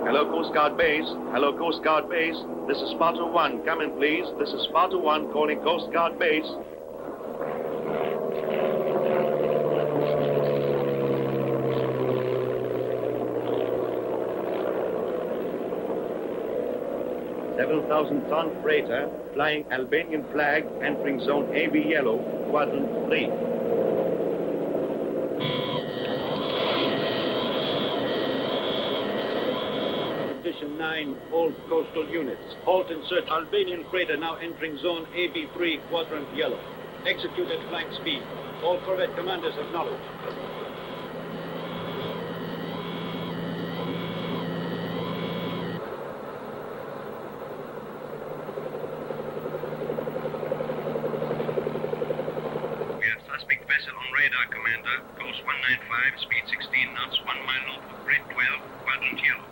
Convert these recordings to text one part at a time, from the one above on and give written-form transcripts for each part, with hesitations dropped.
Hello, Coast Guard Base. Hello, Coast Guard Base. This is Sparta 1. Come in, please. This is Sparta 1 calling Coast Guard Base. Several thousand ton freighter flying Albanian flag entering zone AB yellow, quadrant 3. Condition 9, all coastal units. Halt and search Albanian freighter now entering zone AB3, quadrant yellow. Execute at flank speed. All corvette commanders acknowledge. We have suspect vessel on radar, Commander. Course 195, speed 16 knots, 1 mile north of grid 12, quadrant yellow.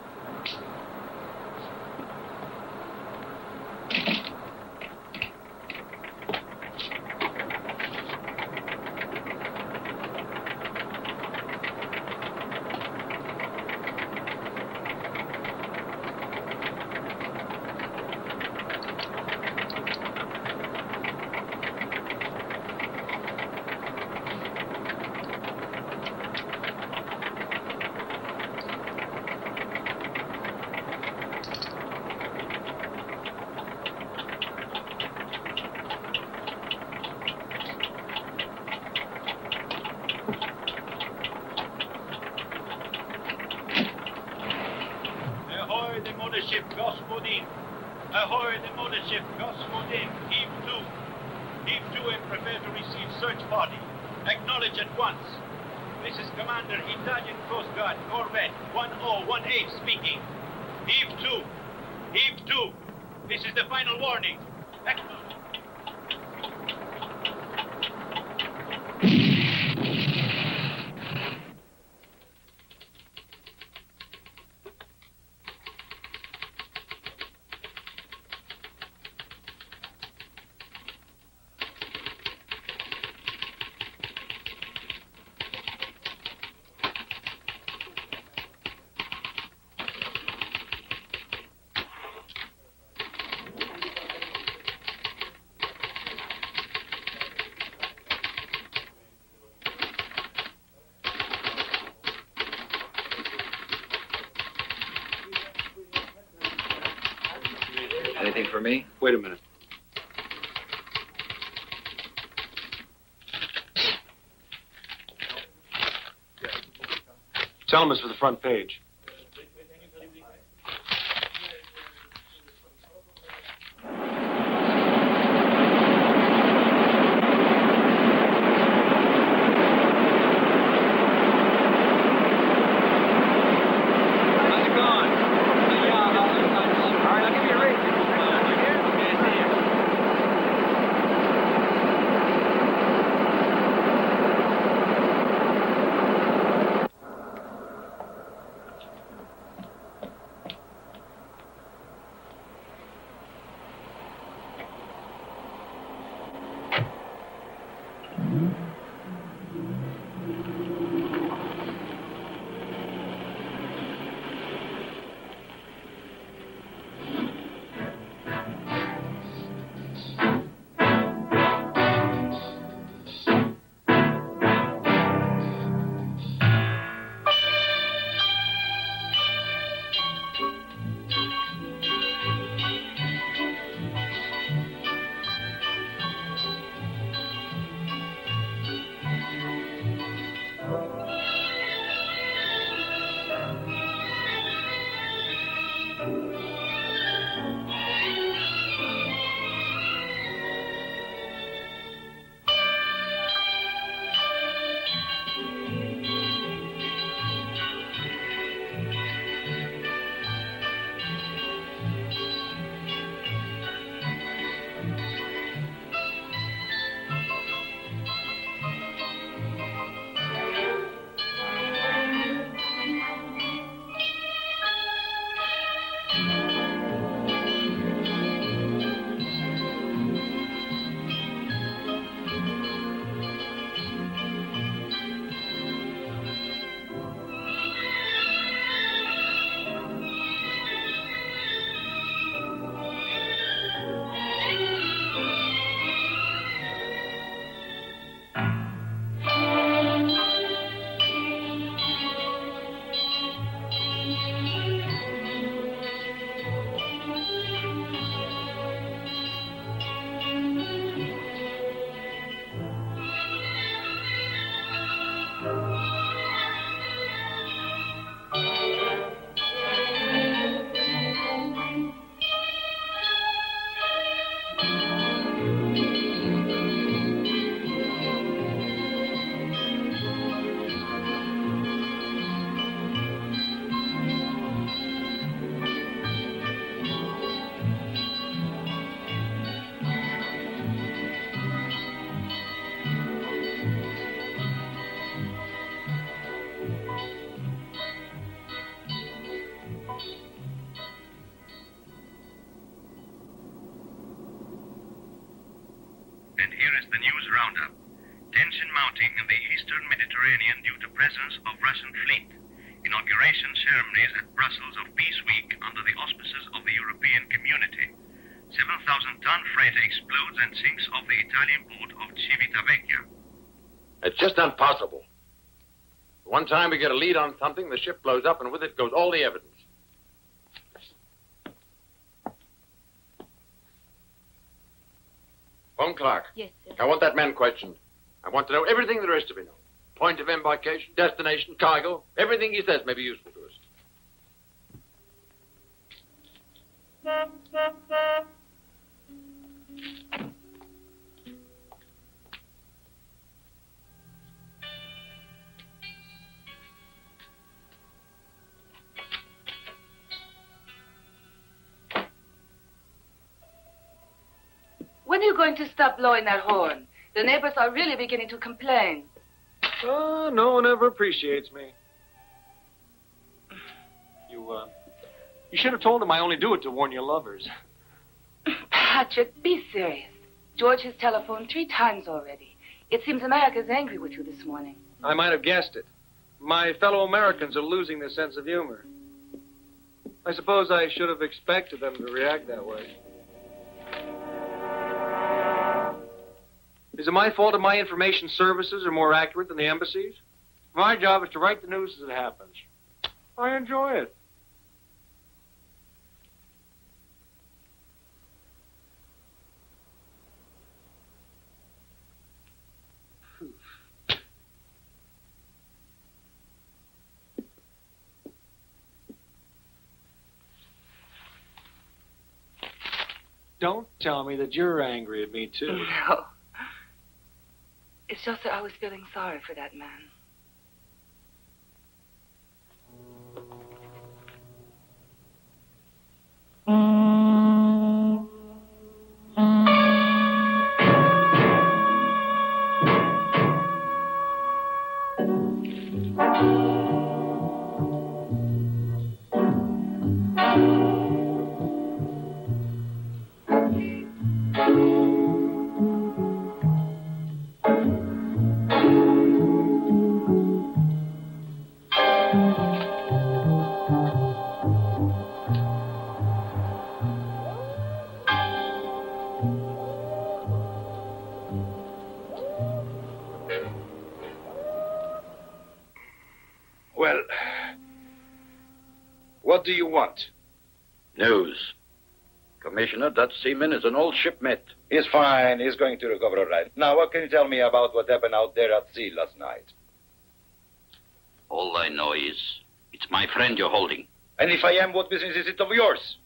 Ahoy, the mothership, Gospodin. Ahoy, the mothership, Gospodin. Heave to. Heave to and prepare to receive search party. Acknowledge at once. This is Commander Italian Coast Guard, Corvette 1018 speaking. Heave to. Heave to. This is the final warning. Acknowledge. Anything for me? Wait a minute. Tell him it's for the front page. the news roundup. Tension mounting in the eastern Mediterranean due to presence of Russian fleet. Inauguration ceremonies at Brussels of Peace Week under the auspices of the European Community. 7,000-ton freighter explodes and sinks off the Italian port of Civitavecchia. It's just impossible. One time we get a lead on something, the ship blows up, and with it goes all the evidence. Phone Clark. Yes, sir. I want that man questioned. I want to know everything there is to be known. Point of embarkation, destination, cargo, everything he says may be useful to us. When are you going to stop blowing that horn? The neighbors are really beginning to complain. Oh, no one ever appreciates me. You should have told him I only do it to warn your lovers. Patrick, be serious. George has telephoned 3 times already. It seems America's angry with you this morning. I might have guessed it. My fellow Americans are losing their sense of humor. I suppose I should have expected them to react that way. Is it my fault that my information services are more accurate than the embassy's? My job is to write the news as it happens. I enjoy it. Don't tell me that you're angry at me, too. No. It's just that I was feeling sorry for that man. Well, what do you want? News. Commissioner, that seaman is an old shipmate. He's fine. He's going to recover all right. Now, what can you tell me about what happened out there at sea last night? All I know is it's my friend you're holding. And if I am, what business is it of yours?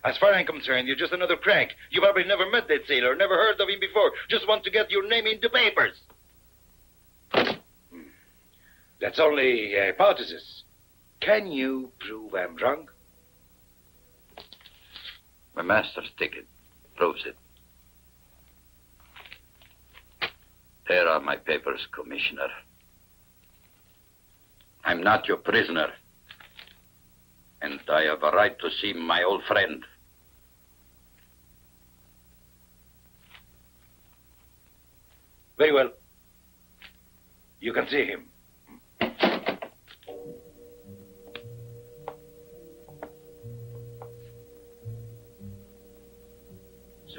As far as I'm concerned, you're just another crank. You probably never met that sailor, never heard of him before. Just want to get your name in the papers. That's only a hypothesis. Can you prove I'm wrong? My master's ticket proves it. There are my papers, Commissioner. I'm not your prisoner. And I have a right to see my old friend. Very well. You can see him.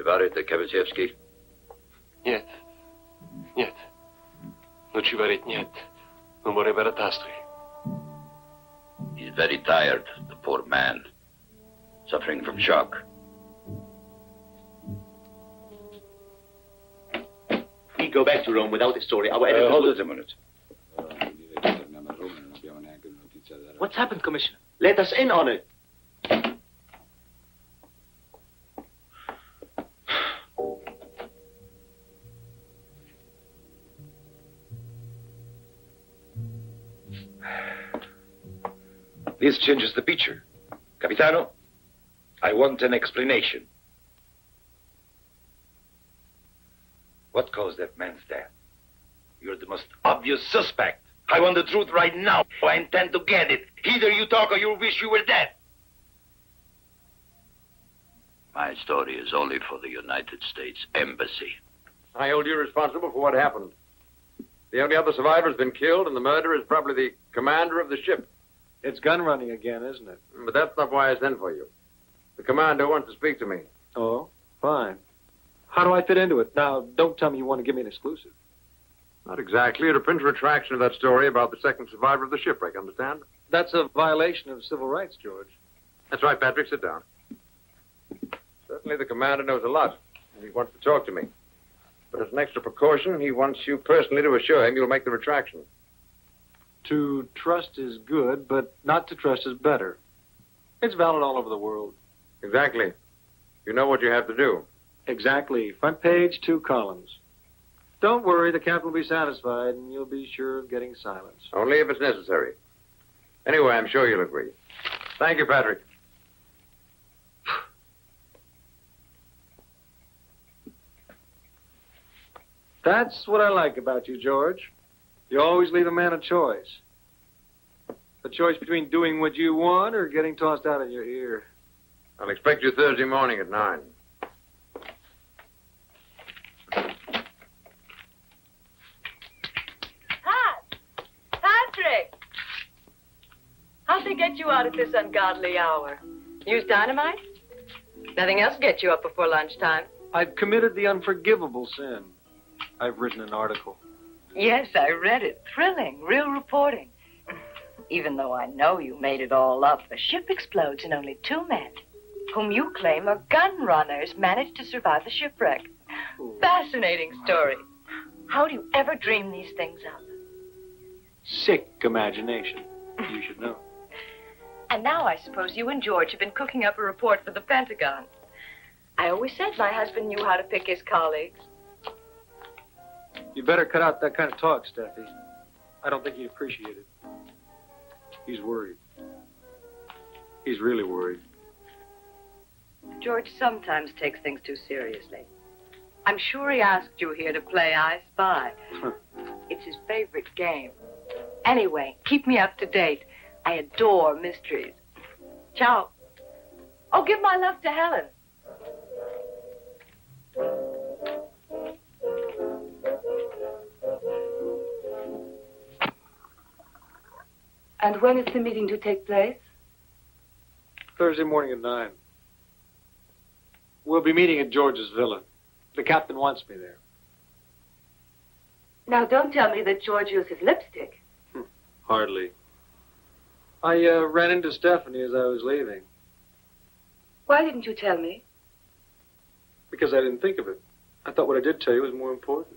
Говорите, Кавичевский? Нет. Нет. Лучше говорить нет. Но море братастви. He's very tired, the poor man. Suffering from shock. We go back to Rome without a story. Our editor... Hold it a minute. What's happened, Commissioner? Let us in on it. This changes the picture. Capitano, I want an explanation. What caused that man's death? You're the most obvious suspect. I want the truth right now. I intend to get it. Either you talk or you'll wish you were dead. My story is only for the United States Embassy. I hold you responsible for what happened. The only other survivor has been killed, and the murderer is probably the commander of the ship. It's gun running again, isn't it? But that's not why I sent for you. The commander wants to speak to me. Oh, fine. How do I fit into it? Now, don't tell me you want to give me an exclusive. Not exactly. To print a retraction of that story about the second survivor of the shipwreck, understand? That's a violation of civil rights, George. That's right, Patrick. Sit down. Certainly the commander knows a lot, and he wants to talk to me. But as an extra precaution, he wants you personally to assure him you'll make the retraction. To trust is good, but not to trust is better. It's valid all over the world. Exactly. You know what you have to do. Exactly. Front page, 2 columns. Don't worry, the captain will be satisfied, and you'll be sure of getting silence. Only if it's necessary. Anyway, I'm sure you'll agree. Thank you, Patrick. That's what I like about you, George. You always leave a man a choice. A choice between doing what you want or getting tossed out of your ear. I'll expect you Thursday morning at 9. Hi, Patrick! How'd they get you out at this ungodly hour? Use dynamite? Nothing else gets you up before lunchtime. I've committed the unforgivable sin. I've written an article. Yes, I read it. Thrilling, real reporting. Even though I know you made it all up, a ship explodes and only 2 men, whom you claim are gun runners, managed to survive the shipwreck. Ooh. Fascinating story. How do you ever dream these things up? Sick imagination. You should know. And now I suppose you and George have been cooking up a report for the Pentagon. I always said my husband knew how to pick his colleagues. You better cut out that kind of talk, Steffi. I don't think he'd appreciate it. He's worried. He's really worried. George sometimes takes things too seriously. I'm sure he asked you here to play I Spy. It's his favorite game. Anyway, keep me up to date. I adore mysteries. Ciao. Oh, give my love to Helen. And when is the meeting to take place? Thursday morning at 9. We'll be meeting at George's villa. The captain wants me there. Now, don't tell me that George uses lipstick. Hardly. I ran into Stephanie as I was leaving. Why didn't you tell me? Because I didn't think of it. I thought what I did tell you was more important.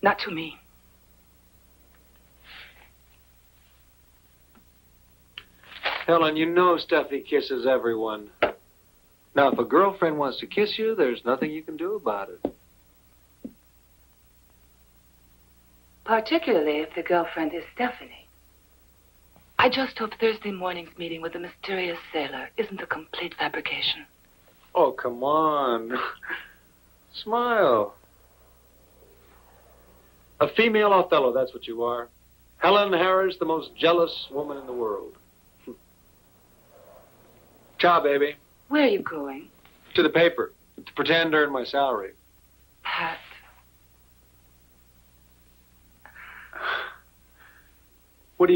Not to me. Helen, you know Steffi kisses everyone. Now, if a girlfriend wants to kiss you, there's nothing you can do about it. Particularly if the girlfriend is Stephanie. I just hope Thursday morning's meeting with the mysterious sailor isn't a complete fabrication. Oh, come on. Smile. A female Othello, that's what you are. Helen Harris, the most jealous woman in the world. Ciao, baby. Where are you going? To the paper, to pretend to earn my salary. Pat. What do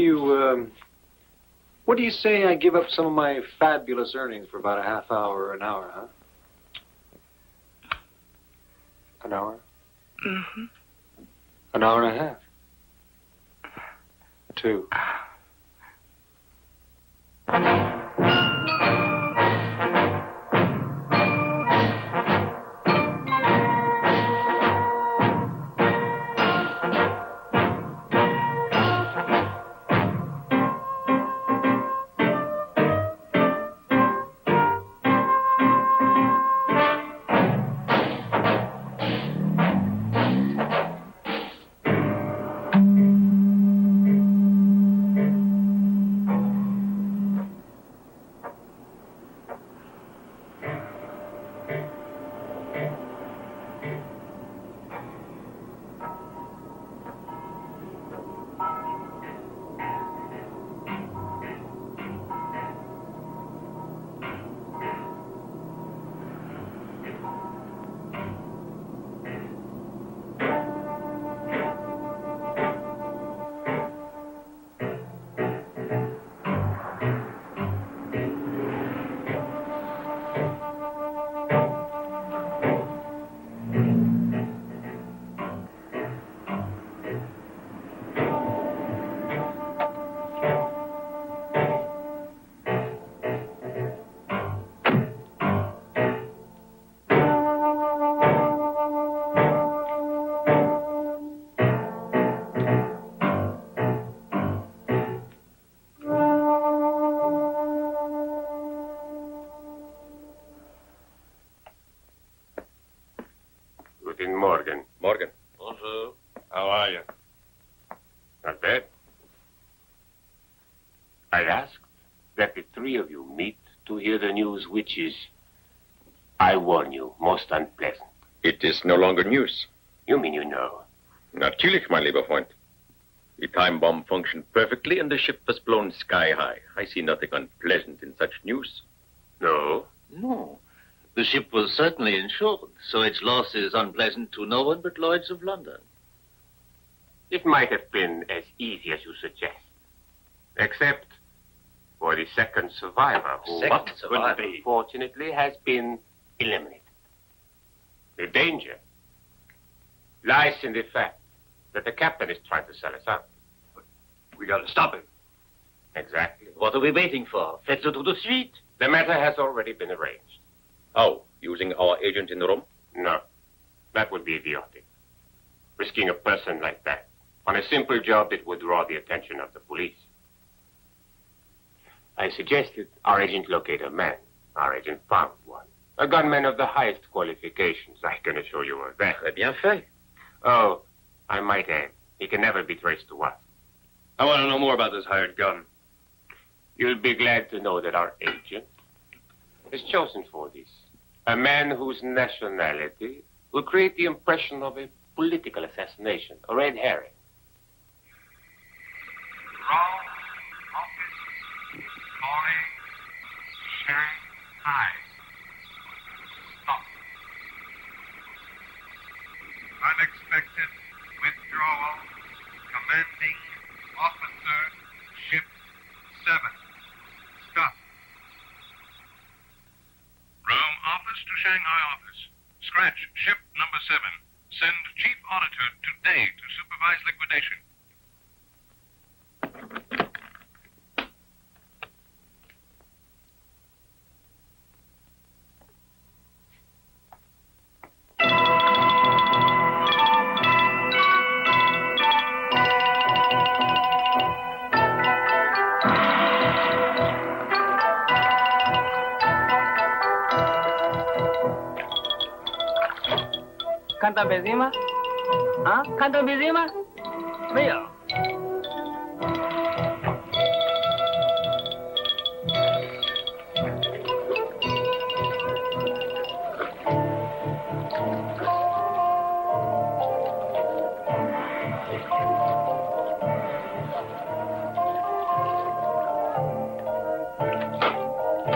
you say I give up some of my fabulous earnings for about a half hour or an hour, huh? An hour? Mm-hmm. An hour and a half? 2. that the three of you meet to hear the news which is, I warn you, most unpleasant. It is no longer news. You mean you know? Natürlich, mein lieber Freund. The time bomb functioned perfectly and the ship was blown sky high. I see nothing unpleasant in such news. No? No. The ship was certainly insured, so its loss is unpleasant to no one but Lloyd's of London. It might have been as easy as you suggest. Except for the second survivor, who unfortunately has been eliminated. The danger lies in the fact that the captain is trying to sell us out. But we gotta stop him. Exactly. What are we waiting for? Faites-le tout de suite. The matter has already been arranged. How? Using our agent in Rome? No. That would be idiotic. Risking a person like that on a simple job that would draw the attention of the police. I suggested our agent locate a man. Our agent found one. A gunman of the highest qualifications. I can assure you of that. Très bien fait. Oh, I might add, he can never be traced to us. I want to know more about this hired gun. You'll be glad to know that our agent is chosen for this. A man whose nationality will create the impression of a political assassination, a red herring. Rome, office, calling, Shanghai. Stop. Unexpected withdrawal, commanding officer, ship 7. Stop. Rome office to Shanghai office. Scratch ship number 7. Send chief auditor today to supervise liquidation. ¿Canta Benzema? ¿Ah? ¿Canta Benzema? Veo.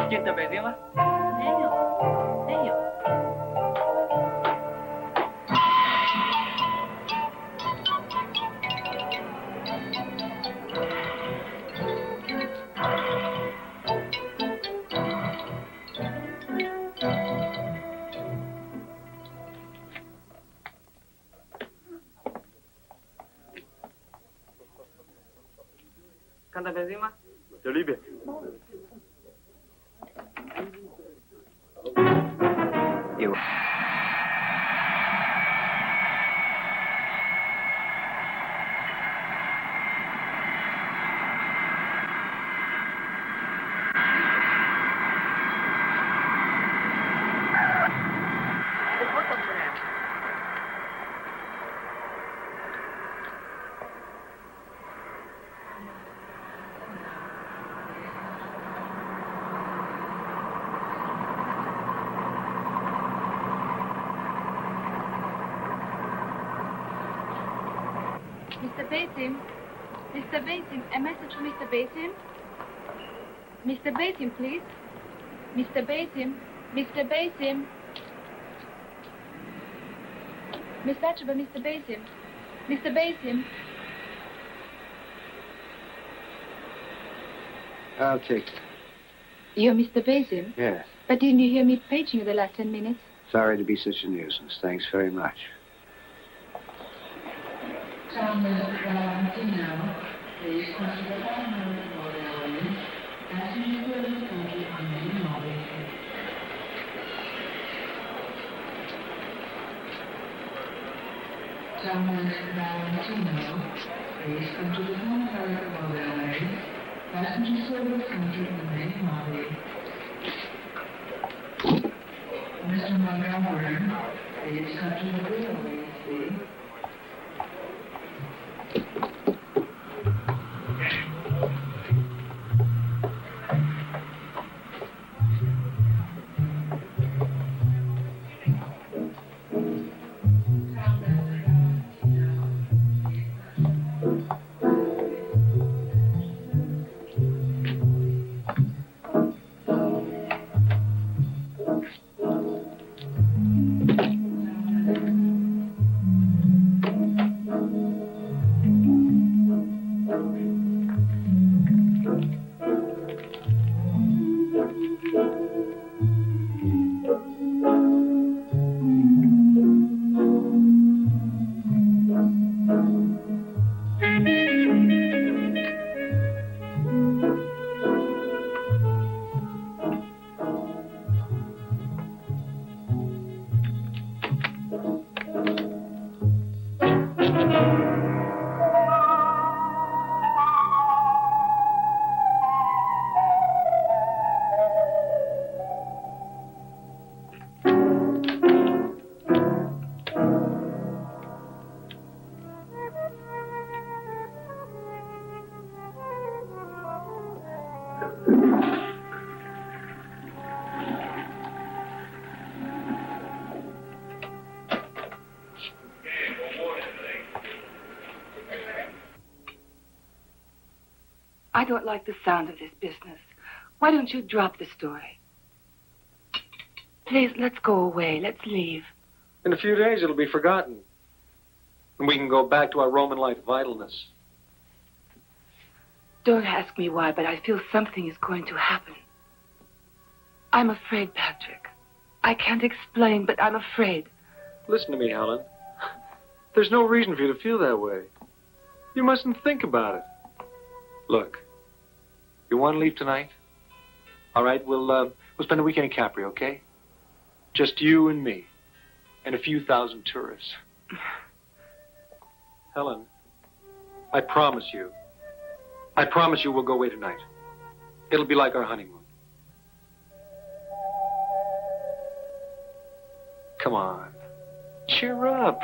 ¿Quién te Benzema? ¿Canta Benzema? Te liebe. You. Mr. Basim? Mr. Basim, a message from Mr. Basim? Mr. Basim, please. Mr. Basim, Mr. Basim. Miss Thatcher, Mr. Basim. Mr. Basim. I'll take it. You're Mr. Basim? Yes. But didn't you hear me paging you the last 10 minutes? Sorry to be such a nuisance. Thanks very much. Passenger service entered the main lobby. Mr. Montgomery, please come to the railway, please. I don't like the sound of this business. Why don't you drop the story? Please, let's go away. Let's leave. In a few days, it'll be forgotten. And we can go back to our Roman life vitalness. Don't ask me why, but I feel something is going to happen. I'm afraid, Patrick. I can't explain, but I'm afraid. Listen to me, Helen. There's no reason for you to feel that way. You mustn't think about it. Look, you want to leave tonight? All right, we'll spend the weekend in Capri, okay? Just you and me, and a few thousand tourists. Helen, I promise you we'll go away tonight. It'll be like our honeymoon. Come on, cheer up.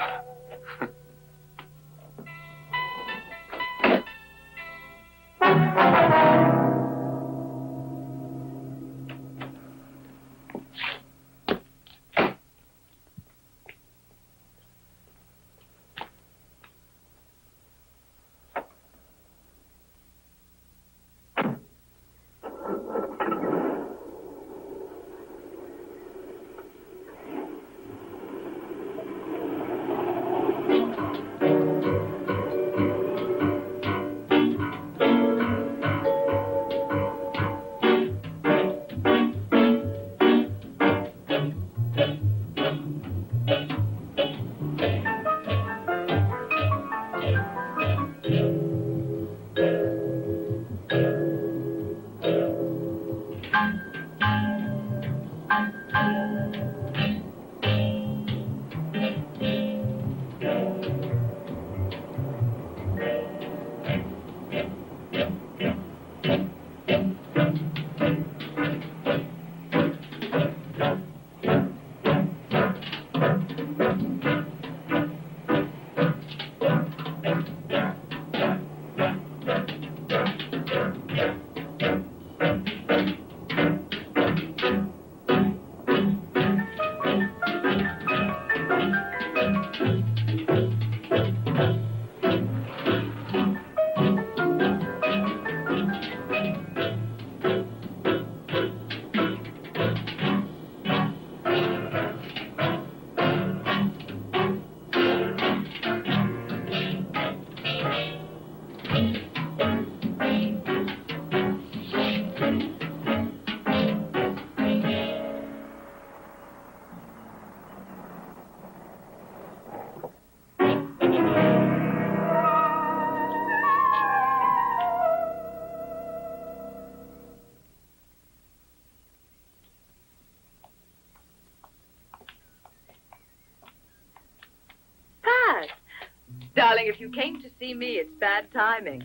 Darling, if you came to see me, it's bad timing.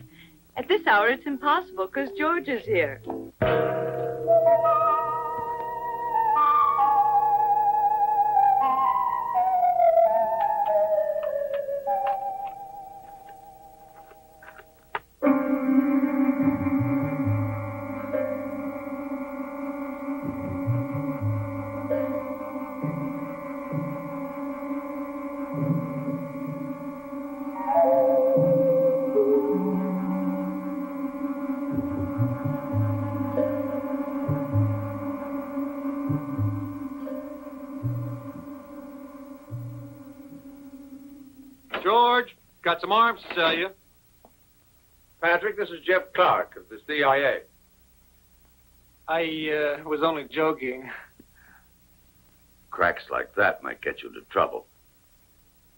At this hour, it's impossible, because George is here. George, got some arms to sell you. Patrick, this is Jeff Clark of the CIA. I was only joking. Cracks like that might get you into trouble.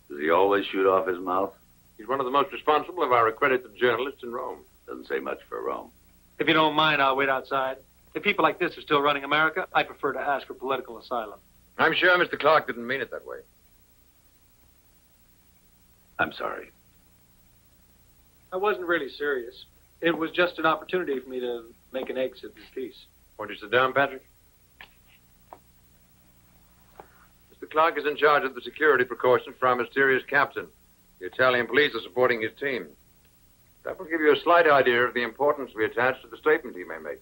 Does he always shoot off his mouth? He's one of the most responsible of our accredited journalists in Rome. Doesn't say much for Rome. If you don't mind, I'll wait outside. If people like this are still running America, I prefer to ask for political asylum. I'm sure Mr. Clark didn't mean it that way. I'm sorry. I wasn't really serious. It was just an opportunity for me to make an exit in peace. Won't you sit down, Patrick? Mr. Clark is in charge of the security precautions for our mysterious captain. The Italian police are supporting his team. That will give you a slight idea of the importance we attach to the statement he may make.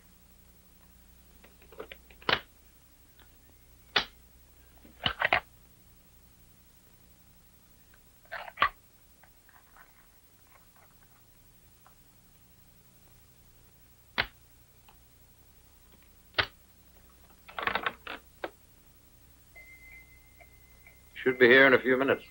Should be here in a few minutes.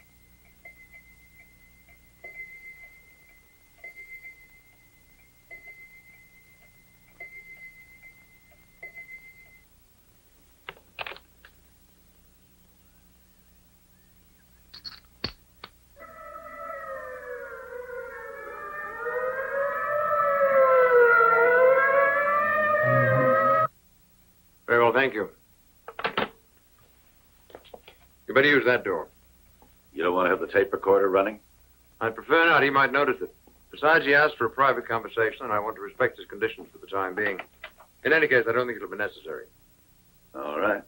Very well, thank you. You better use that door. You don't want to have the tape recorder running? I'd prefer not. He might notice it. Besides, he asked for a private conversation, and I want to respect his conditions for the time being. In any case, I don't think it'll be necessary. All right.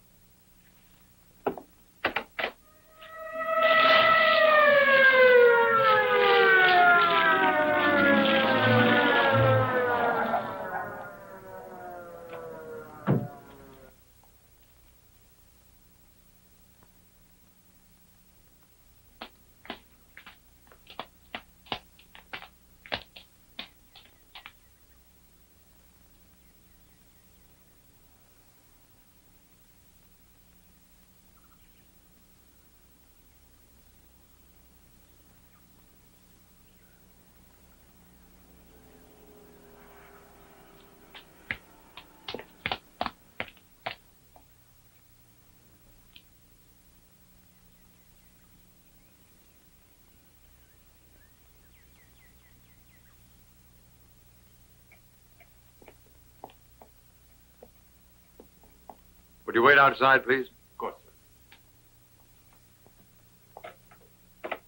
Would you wait outside, please? Of course,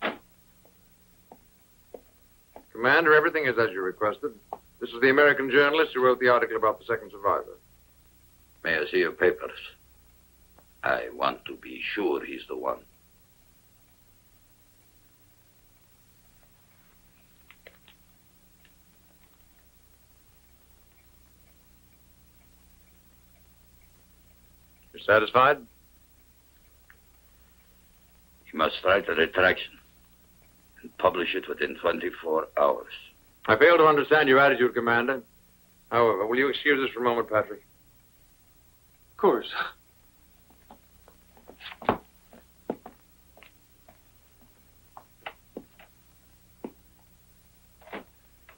sir. Commander, everything is as you requested. This is the American journalist who wrote the article about the second survivor. May I see your papers? I want to be sure he's the one. You satisfied? He must write a retraction and publish it within 24 hours. I fail to understand your attitude, Commander. However, will you excuse us for a moment, Patrick? Of course.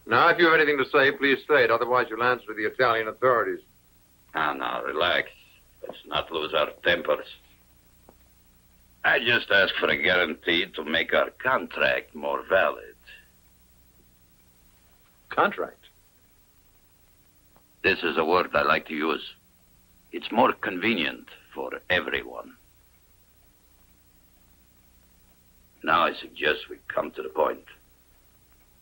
Now, if you have anything to say, please say it. Otherwise, you'll answer to the Italian authorities. Now, relax. Let's not lose our tempers. I just ask for a guarantee to make our contract more valid. Contract? This is a word I like to use. It's more convenient for everyone. Now I suggest we come to the point.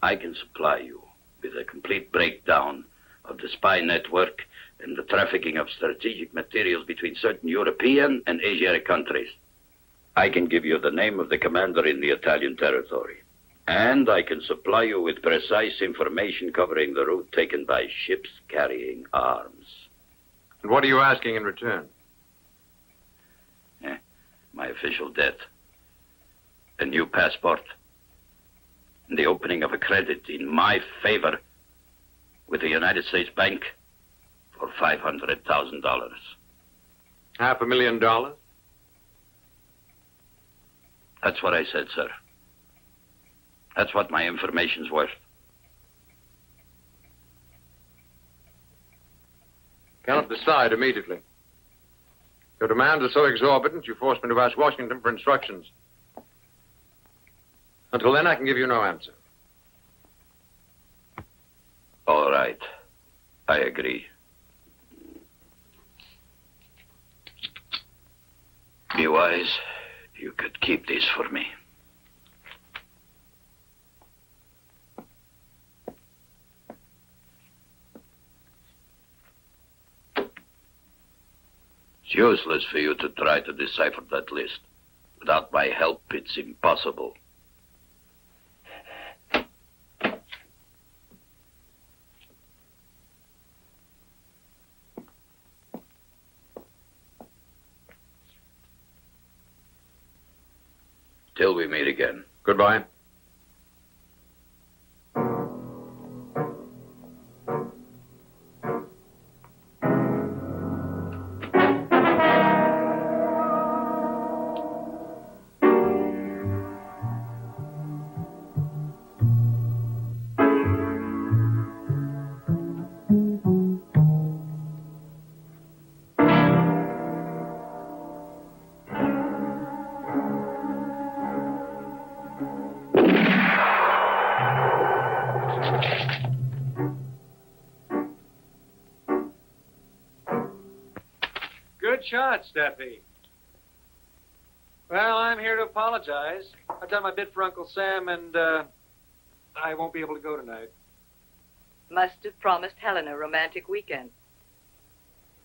I can supply you with a complete breakdown of the spy network and the trafficking of strategic materials between certain European and Asiatic countries. I can give you the name of the commander in the Italian territory. And I can supply you with precise information covering the route taken by ships carrying arms. And what are you asking in return? My official debt. A new passport. And the opening of a credit in my favor with the United States Bank for $500,000. $500,000? That's what I said, sir. That's what my information's worth. Cannot decide immediately. Your demands are so exorbitant, you force me to ask Washington for instructions. Until then, I can give you no answer. All right. I agree. Be wise. You could keep these for me. It's useless for you to try to decipher that list. Without my help, it's impossible. Till we meet again. Goodbye. Good shot, Steffi. Well, I'm here to apologize. I've done my bit for Uncle Sam, and I won't be able to go tonight. Must have promised Helen a romantic weekend.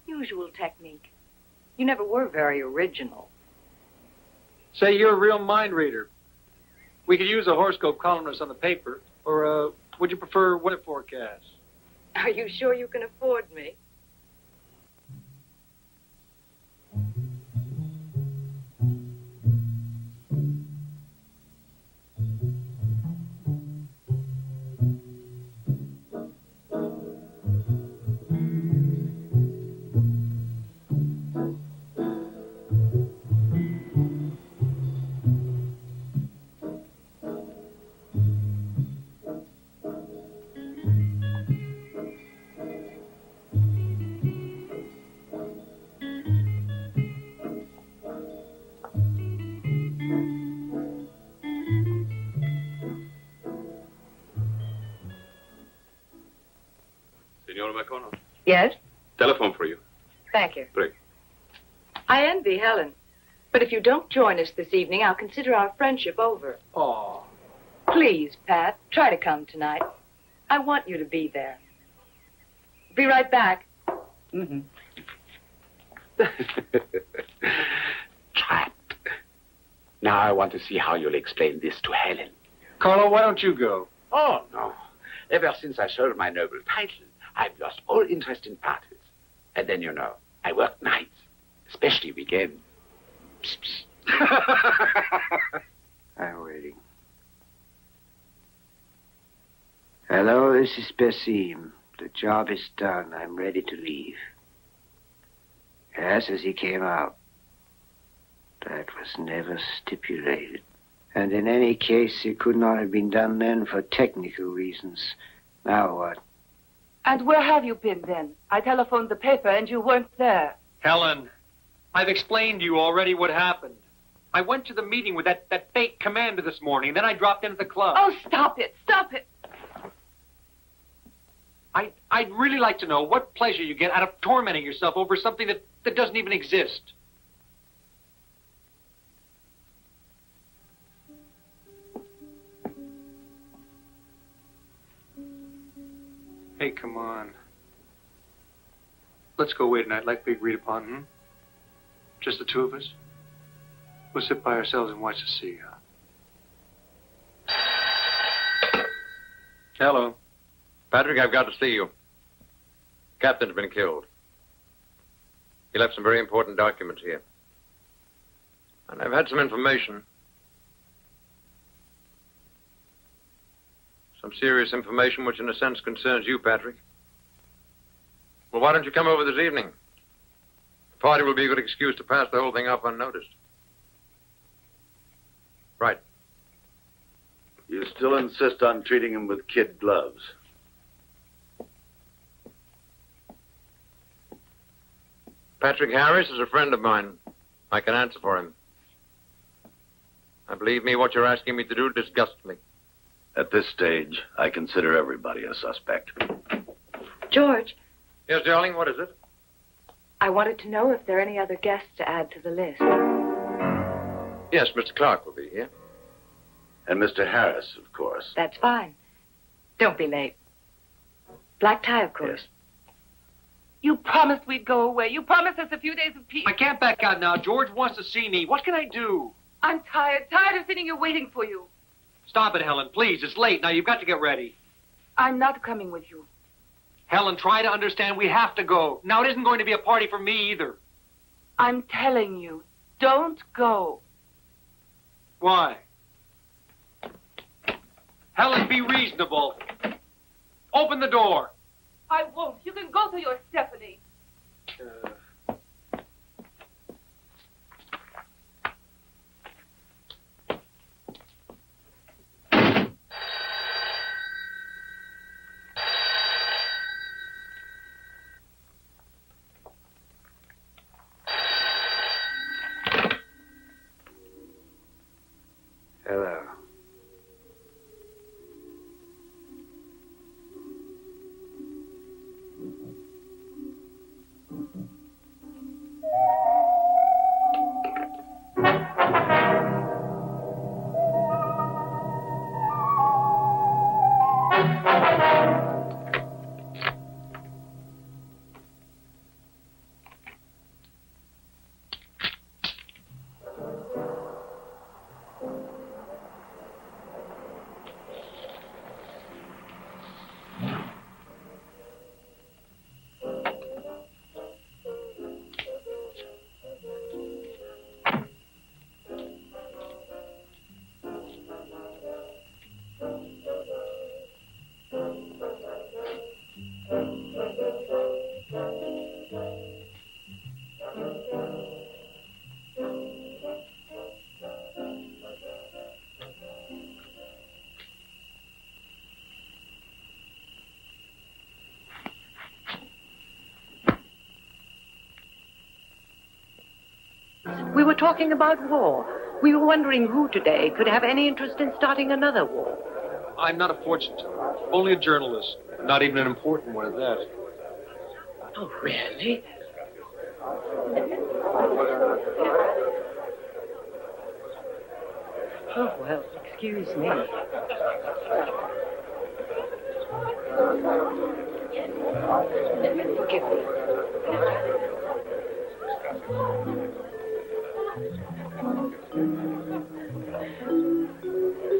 Usual technique. You never were very original. Say you're a real mind reader. We could use a horoscope columnist on the paper, or would you prefer weather forecasts? Are you sure you can afford me? Yes? Telephone for you. Thank you. Break. I envy Helen. But if you don't join us this evening, I'll consider our friendship over. Oh. Please, Pat, try to come tonight. I want you to be there. Be right back. Mm-hmm. Trapped. Now I want to see how you'll explain this to Helen. Carlo, why don't you go? Oh, no. Ever since I sold my noble title, I've lost all interest in parties. And then, you know, I work nights, especially weekends. Psst, psst. I'm waiting. Hello, this is Basim. The job is done. I'm ready to leave. Yes, as he came out. That was never stipulated. And in any case, it could not have been done then for technical reasons. Now what? And where have you been then? I telephoned the paper and you weren't there. Helen, I've explained to you already what happened. I went to the meeting with that fake commander this morning, then I dropped into the club. Oh, stop it! Stop it! I'd really like to know what pleasure you get out of tormenting yourself over something that doesn't even exist. Hey, come on. Let's go away tonight like we agreed upon, hmm? Just the two of us? We'll sit by ourselves and watch the sea, huh? Hello. Patrick, I've got to see you. Captain's been killed. He left some very important documents here. And I've had some information. Some serious information which in a sense concerns you, Patrick. Well, why don't you come over this evening? The party will be a good excuse to pass the whole thing off unnoticed. Right. You still insist on treating him with kid gloves? Patrick Harris is a friend of mine. I can answer for him. Now, believe me, what you're asking me to do disgusts me. At this stage, I consider everybody a suspect. George. Yes, darling, what is it? I wanted to know if there are any other guests to add to the list. Yes, Mr. Clark will be here. And Mr. Harris, of course. That's fine. Don't be late. Black tie, of course. Yes. You promised we'd go away. You promised us a few days of peace. I can't back out now. George wants to see me. What can I do? I'm tired of sitting here waiting for you. Stop it, Helen, please. It's late. Now, you've got to get ready. I'm not coming with you. Helen, try to understand. We have to go. Now, it isn't going to be a party for me either. I'm telling you, don't go. Why? Helen, be reasonable. Open the door. I won't. You can go to your Stephanie. Hello. We were talking about war. We were wondering who today could have any interest in starting another war. I'm not a fortune teller. Only a journalist. Not even an important one at that. Oh, really? Oh, well, excuse me. Forgive me.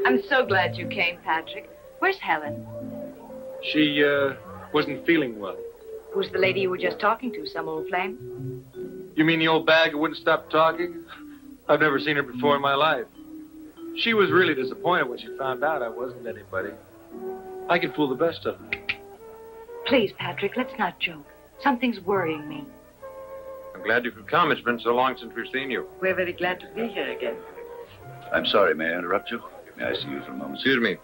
I'm so glad you came, Patrick. Where's Helen? She, wasn't feeling well. Who's the lady you were just talking to? Some old flame? You mean the old bag who wouldn't stop talking? I've never seen her before in my life. She was really disappointed when she found out I wasn't anybody. I can fool the best of them. Please, Patrick, let's not joke. Something's worrying me. I'm glad you could come. It's been so long since we've seen you. We're very glad to be here again. I'm sorry, may I interrupt you? May I see you for a moment? Excuse me.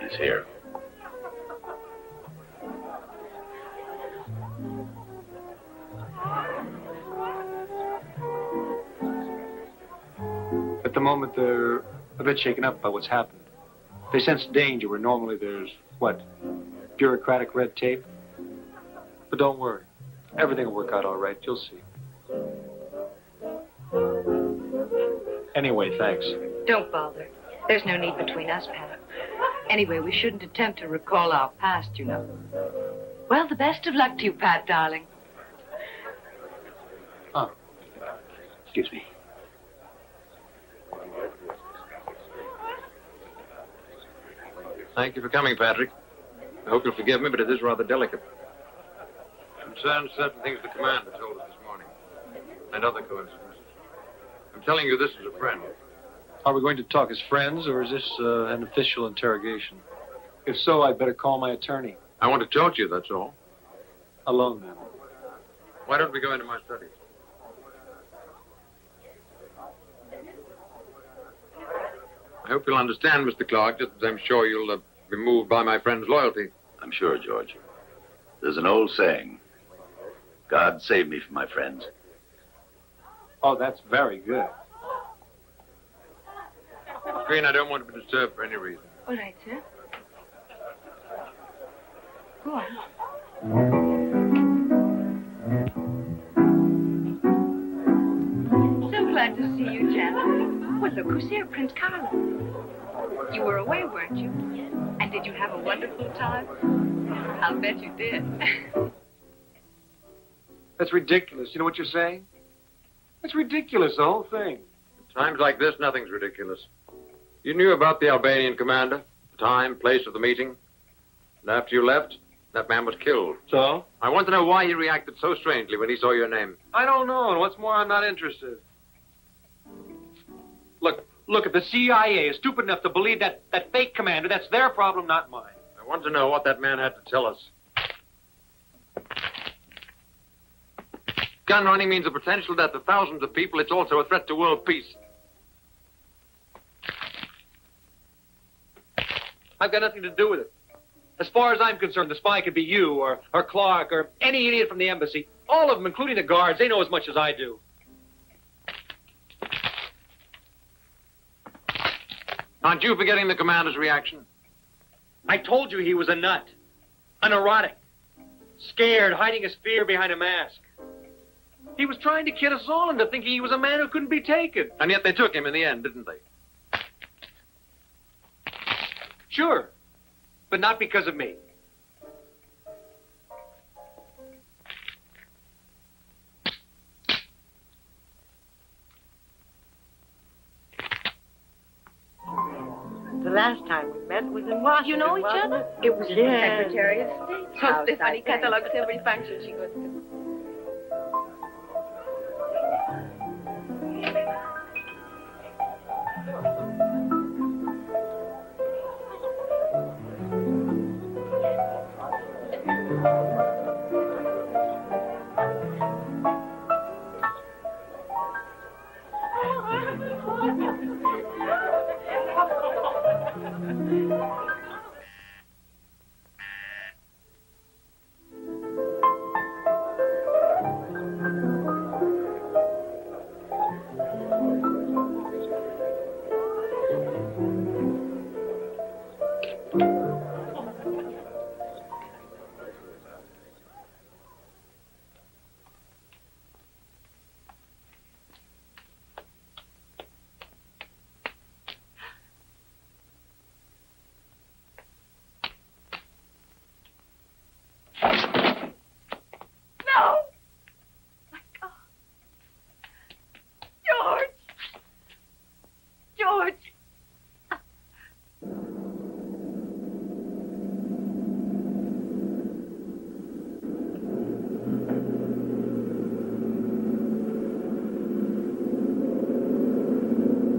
He's here. At the moment, they're a bit shaken up by what's happened. They sense danger where normally there's, what, bureaucratic red tape? But don't worry. Everything will work out all right. You'll see. Anyway, thanks. Don't bother. There's no need between us, Pat. Anyway, we shouldn't attempt to recall our past, you know. Well, the best of luck to you, Pat, darling. Oh. Excuse me. Thank you for coming, Patrick. I hope you'll forgive me, but it is rather delicate. Concerns certain things the commander told us this morning, and other coincidences. I'm telling you this as a friend. Are we going to talk as friends, or is this an official interrogation? If so, I'd better call my attorney. I want to talk to you, that's all. Alone, then. Why don't we go into my study? I hope you'll understand, Mr. Clark, just as I'm sure you'll be moved by my friend's loyalty. I'm sure, George. There's an old saying, God save me from my friends. Oh, that's very good. Green, I don't want to be disturbed for any reason. All right, sir. Go on. So glad to see you, Janet. Well, look who's here, Prince Carlo. You were away, weren't you? And did you have a wonderful time? I'll bet you did. That's ridiculous. You know what you're saying? It's ridiculous, the whole thing. At times like this, nothing's ridiculous. You knew about the Albanian commander, the time, place of the meeting. And after you left, that man was killed. So? I want to know why he reacted so strangely when he saw your name. I don't know, and what's more, I'm not interested. Look, if the CIA is stupid enough to believe that fake commander, that's their problem, not mine. I want to know what that man had to tell us. Gun running means the potential death of thousands of people. It's also a threat to world peace. I've got nothing to do with it. As far as I'm concerned, the spy could be you or Clark or any idiot from the embassy. All of them, including the guards, they know as much as I do. Aren't you forgetting the commander's reaction? I told you he was a nut. A neurotic. Scared, hiding his fear behind a mask. He was trying to kid us all into thinking he was a man who couldn't be taken. And yet they took him in the end, didn't they? Sure. But not because of me. The last time we met was in Washington. You know each other? It was the yes. Secretary of State. So Stephanie catalogs every function she goes to.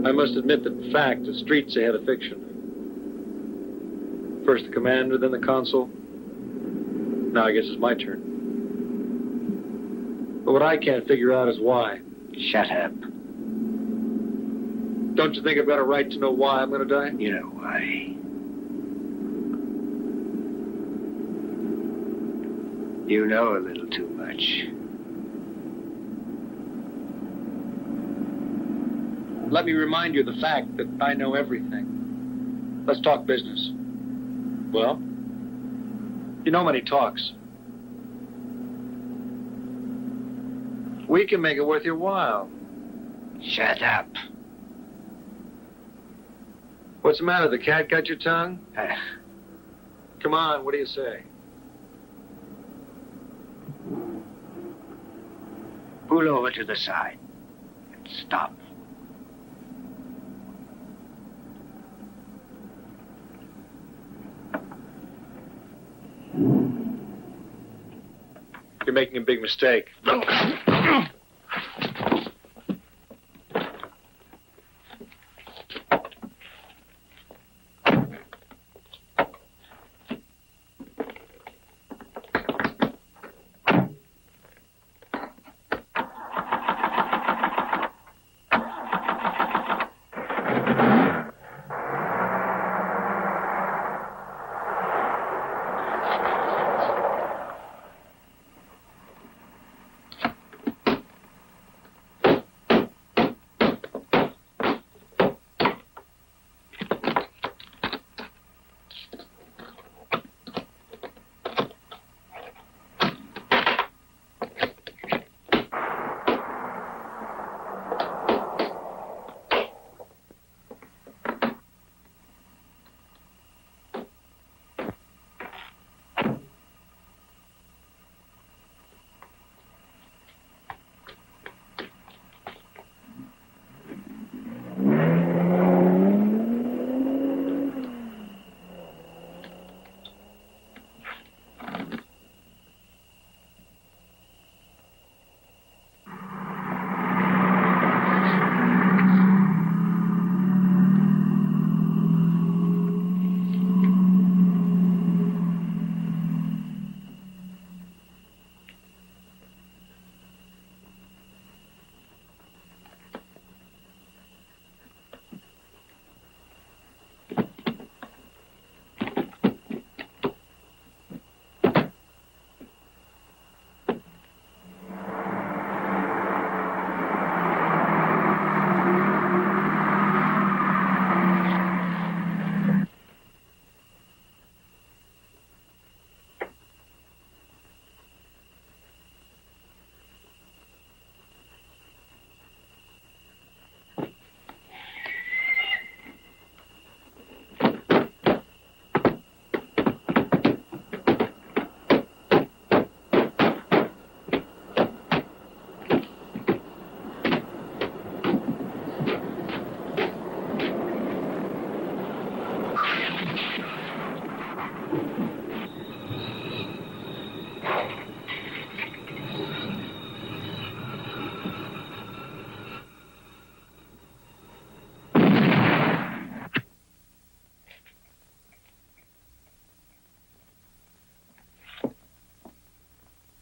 I must admit that fact is streets ahead of fiction. First the commander, then the consul. Now I guess it's my turn. But what I can't figure out is why. Shut up. Don't you think I've got a right to know why I'm going to die? You know why. You know a little too much. Let me remind you of the fact that I know everything. Let's talk business. Well, you know money talks. We can make it worth your while. Shut up. What's the matter? The cat got your tongue? Come on, what do you say? Pull over to the side and stop. You're making a big mistake.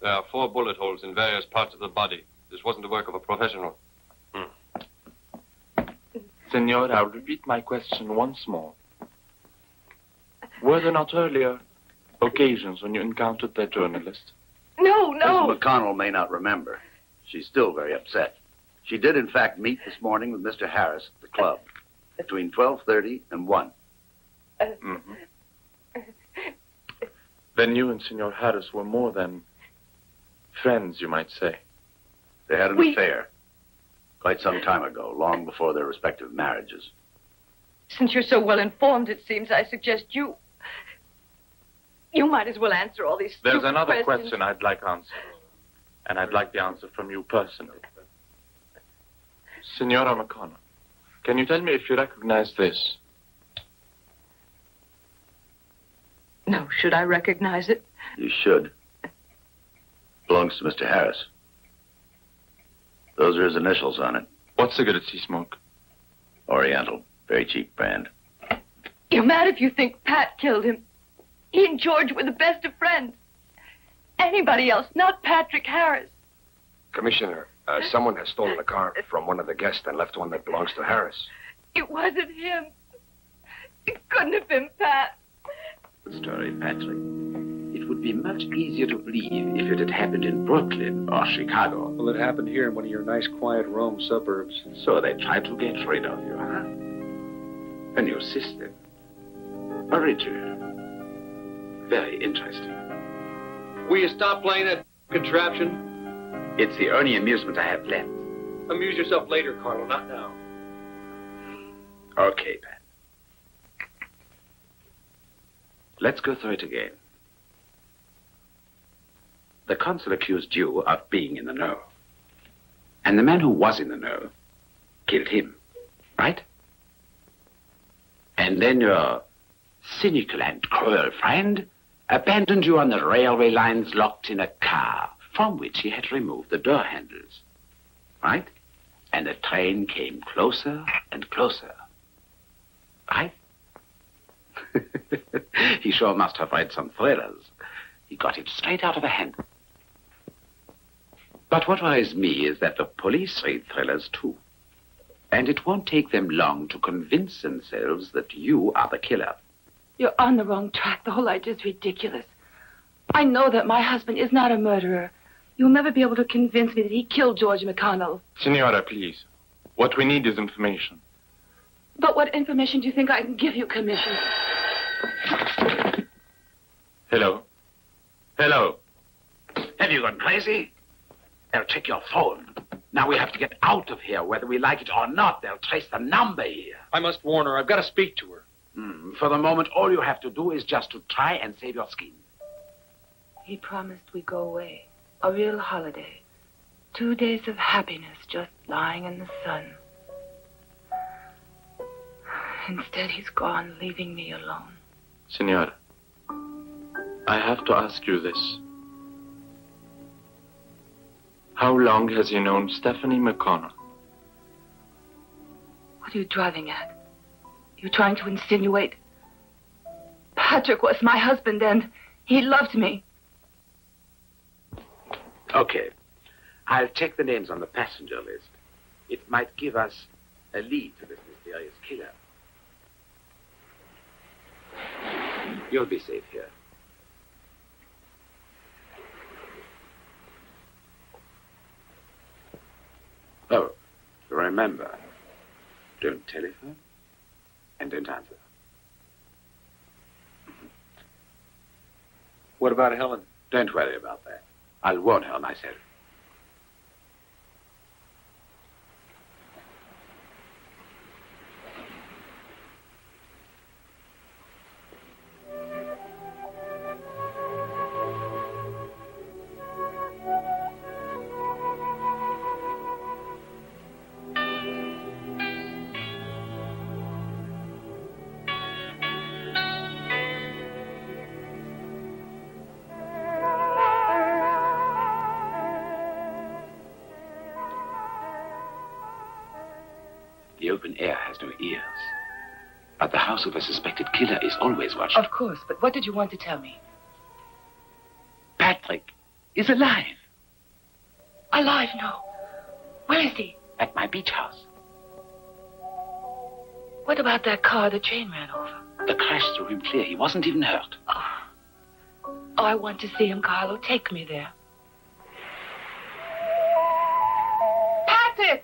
There are 4 bullet holes in various parts of the body. This wasn't the work of a professional. Senor, I'll repeat my question once more. Were there not earlier occasions when you encountered that journalist? No, no. Mrs. McConnell may not remember. She's still very upset. She did, in fact, meet this morning with Mr. Harris at the club between 12:30 and 1. Then you and Senor Harris were more than friends, you might say. They had an affair quite some time ago, long before their respective marriages. Since you're so well informed, it seems, I suggest you might as well answer all these stupid There's another questions. question I'd like answered, and I'd like the answer from you personally. Senora McConnell, can you tell me if you recognize this? No, should I recognize it? You should. Belongs to Mr. Harris. Those are his initials on it. What cigarettes he smoke? Oriental. Very cheap brand. You're mad if you think Pat killed him. He and George were the best of friends. Anybody else, not Patrick Harris. Commissioner, someone has stolen a car from one of the guests and left one that belongs to Harris. It wasn't him. It couldn't have been Pat. Good story, Patrick. It would be much easier to believe if it had happened in Brooklyn or Chicago. Well, it happened here in one of your nice, quiet Rome suburbs. So they tried to get rid of you, huh? A new system. Original. Very interesting. Will you stop playing that contraption? It's the only amusement I have left. Amuse yourself later, Carlo, not now. Okay, Pat. Let's go through it again. The consul accused you of being in the know. And the man who was in the know killed him, right? And then your cynical and cruel friend abandoned you on the railway lines locked in a car from which he had removed the door handles, right? And the train came closer and closer, right? He sure must have read some thrillers. He got it straight out of a hand. But what worries me is that the police read thrillers too. And it won't take them long to convince themselves that you are the killer. You're on the wrong track. The whole idea is ridiculous. I know that my husband is not a murderer. You'll never be able to convince me that he killed George McConnell. Senora, please. What we need is information. But what information do you think I can give you, Commissioner? Hello? Hello? Have you gone crazy? They'll check your phone. Now we have to get out of here, whether we like it or not. They'll trace the number here. I must warn her. I've got to speak to her. For the moment, all you have to do is just to try and save your skin. He promised we'd go away. A real holiday. 2 days of happiness just lying in the sun. Instead, he's gone, leaving me alone. Senora, I have to ask you this. How long has he known Stephanie McConnell? What are you driving at? You trying to insinuate? Patrick was my husband and he loved me. Okay. I'll check the names on the passenger list. It might give us a lead to this mysterious killer. You'll be safe here. Oh, remember, don't telephone and don't answer. What about Helen? Don't worry about that. I'll warn her myself. The open air has no ears. But the house of a suspected killer is always watching. Of course, but what did you want to tell me? Patrick is alive. Alive? No. Where is he? At my beach house. What about that car the train ran over? The crash threw him clear. He wasn't even hurt. Oh, I want to see him, Carlo. Take me there. Patrick!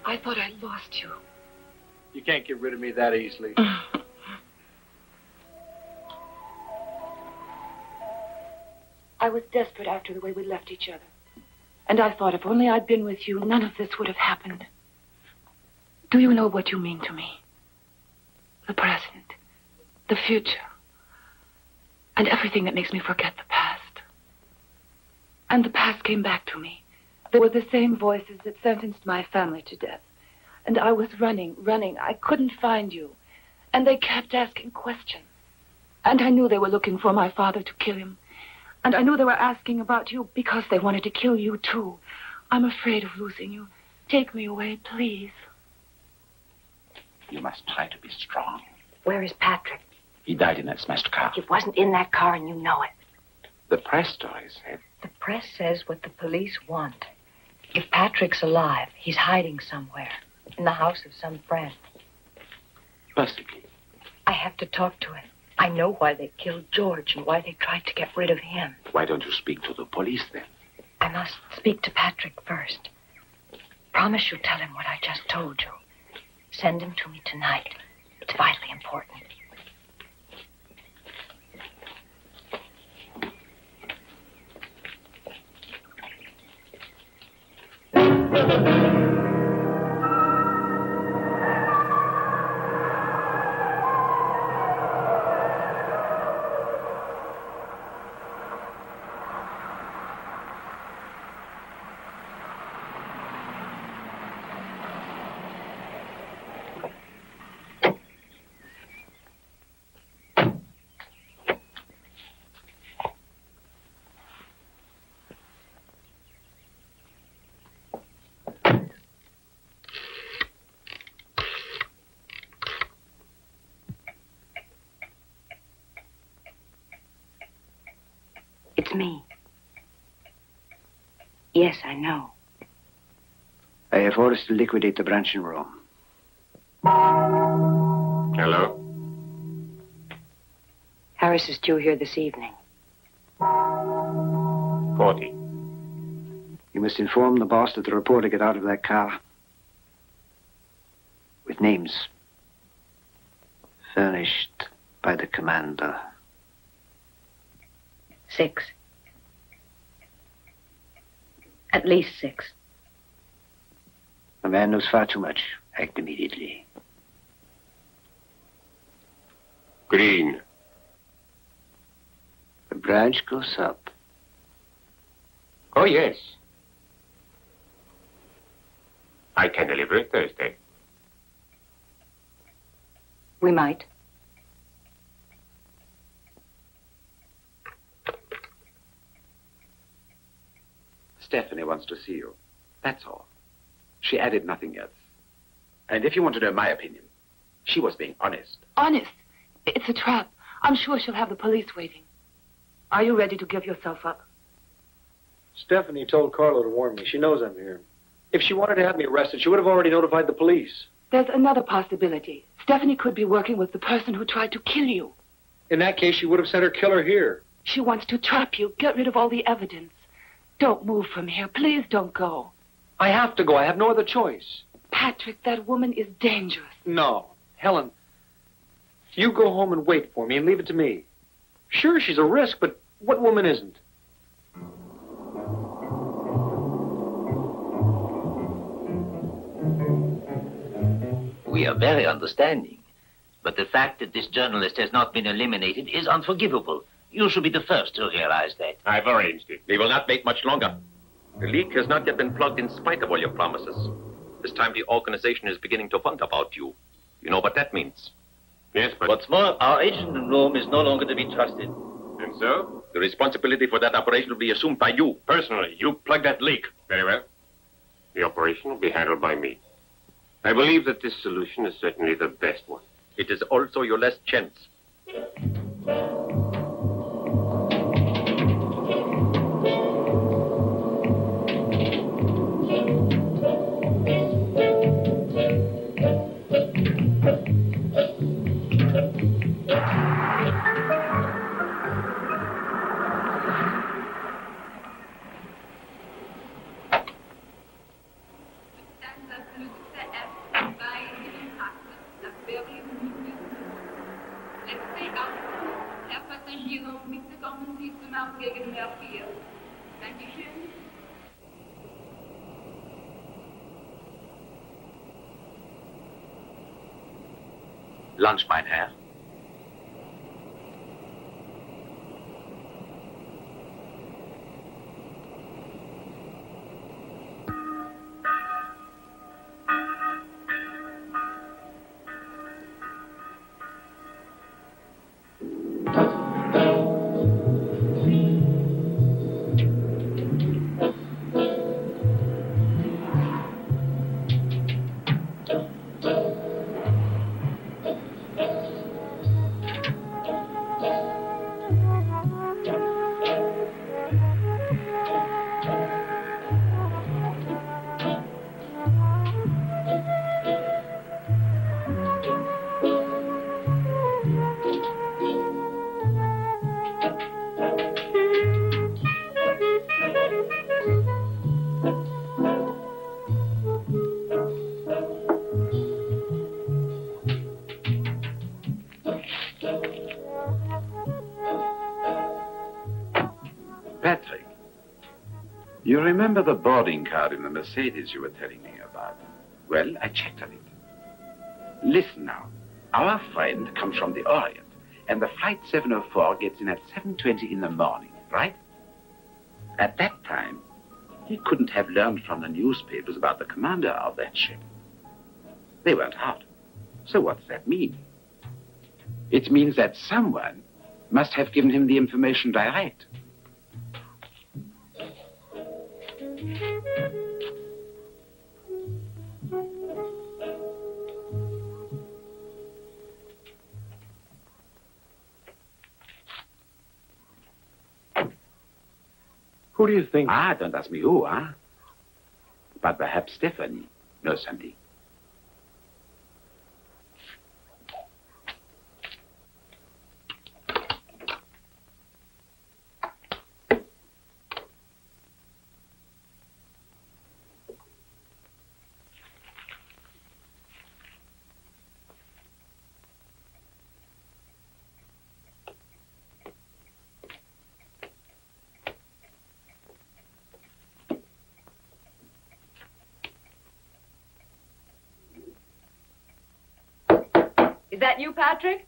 I thought I lost you. You can't get rid of me that easily. I was desperate after the way we left each other. And I thought if only I'd been with you, none of this would have happened. Do you know what you mean to me? The present, the future, and everything that makes me forget the past. And the past came back to me. There were the same voices that sentenced my family to death. And I was running. I couldn't find you. And they kept asking questions. And I knew they were looking for my father to kill him. And I knew they were asking about you because they wanted to kill you, too. I'm afraid of losing you. Take me away, please. You must try to be strong. Where is Patrick? He died in that smashed car. He wasn't in that car, and you know it. The press story said. The press says what the police want. If Patrick's alive, he's hiding somewhere. In the house of some friend. Possibly. I have to talk to him. I know why they killed George and why they tried to get rid of him. Why don't you speak to the police then? I must speak to Patrick first. Promise you'll tell him what I just told you. Send him to me tonight. It's vitally important. It's me. Yes, I know. I have orders to liquidate the branch in Rome. Hello? Harris is due here this evening. 40. You must inform the boss that the reporter get out of that car. With names. Furnished by the commander. 6. At least 6. The man knows far too much. Act immediately. Green. The branch goes up. Oh, yes. I can deliver it Thursday. We might. Stephanie wants to see you. That's all. She added nothing else. And if you want to know my opinion, she was being honest. Honest? It's a trap. I'm sure she'll have the police waiting. Are you ready to give yourself up? Stephanie told Carlo to warn me. She knows I'm here. If she wanted to have me arrested, she would have already notified the police. There's another possibility. Stephanie could be working with the person who tried to kill you. In that case, she would have sent her killer here. She wants to trap you, get rid of all the evidence. Don't move from here. Please don't go. I have to go. I have no other choice. Patrick, that woman is dangerous. No. Helen, you go home and wait for me and leave it to me. Sure, she's a risk, but what woman isn't? We are very understanding. But the fact that this journalist has not been eliminated is unforgivable. You should be the first to realize that. I've arranged it. We will not wait much longer. The leak has not yet been plugged in spite of all your promises. This time the organization is beginning to wonder about you. You know what that means. Yes, but... What's more, our agent in Rome is no longer to be trusted. And so? The responsibility for that operation will be assumed by you. Personally, you plug that leak. Very well. The operation will be handled by me. I believe that this solution is certainly the best one. It is also your last chance. Lunch, mein Herr. You remember the boarding card in the Mercedes you were telling me about? Well, I checked on it. Listen now. Our friend comes from the Orient, and the flight 704 gets in at 7:20 in the morning, right? At that time, he couldn't have learned from the newspapers about the commander of that ship. They weren't out. So what's that mean? It means that someone must have given him the information direct. Who do you think? Ah, don't ask me who, huh? But perhaps Stephanie knows something. Is that you, Patrick?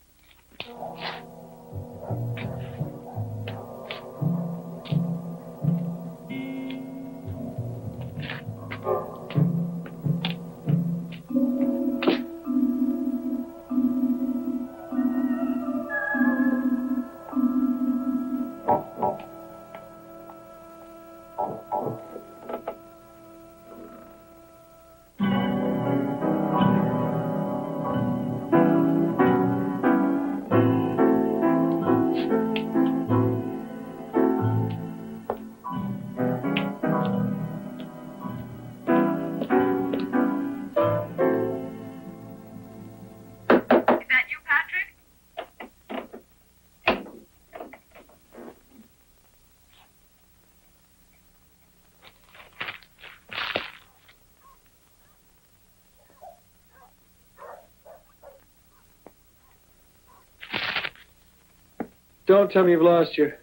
Don't tell me you've lost your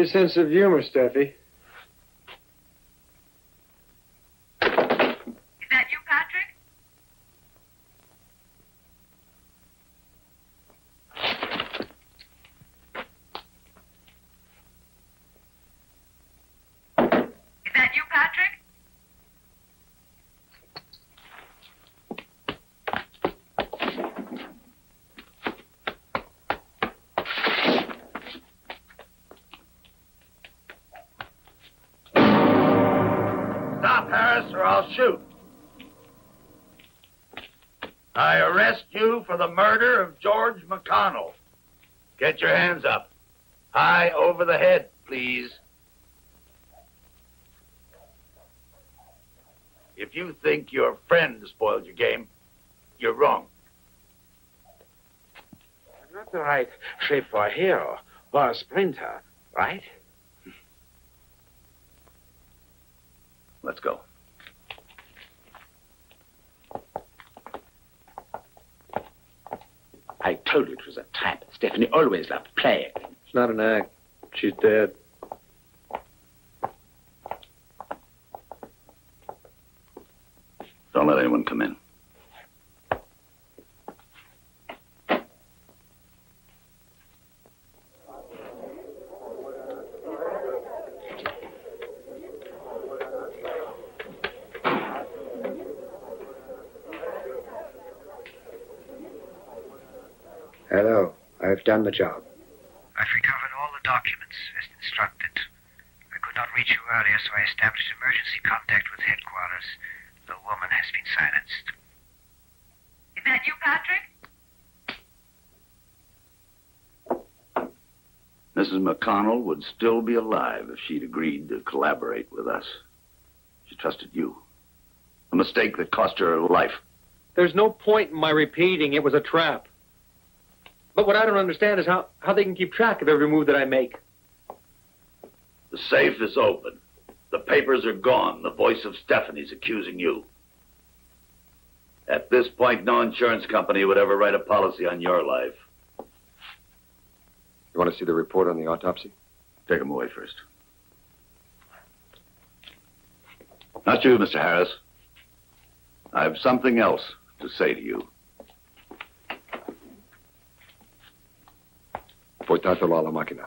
sense of humor, Steffi. Is that you, Patrick? Is that you, Patrick? Or I'll shoot. I arrest you for the murder of George McConnell. Get your hands up. High over the head, please. If you think your friend spoiled your game, you're wrong. I'm not the right shape for a hero or a sprinter, right? Let's go. I told you it was a trap. Stephanie always loved playing. It's not an act. She's dead. Don't let anyone come in. Hello. I've done the job. I've recovered all the documents as instructed. I could not reach you earlier, so I established emergency contact with headquarters. The woman has been silenced. Is that you, Patrick? Mrs. McConnell would still be alive if she'd agreed to collaborate with us. She trusted you. A mistake that cost her her life. There's no point in my repeating it was a trap. But what I don't understand is how they can keep track of every move that I make. The safe is open. The papers are gone. The voice of Stephanie's accusing you. At this point, no insurance company would ever write a policy on your life. You want to see the report on the autopsy? Take him away first. Not you, Mr. Harris. I have something else to say to you. Portatelo alla macchina.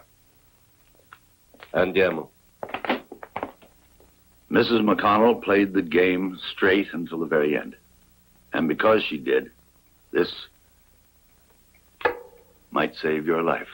Andiamo. Mrs. McConnell played the game straight until the very end. And because she did, this might save your life.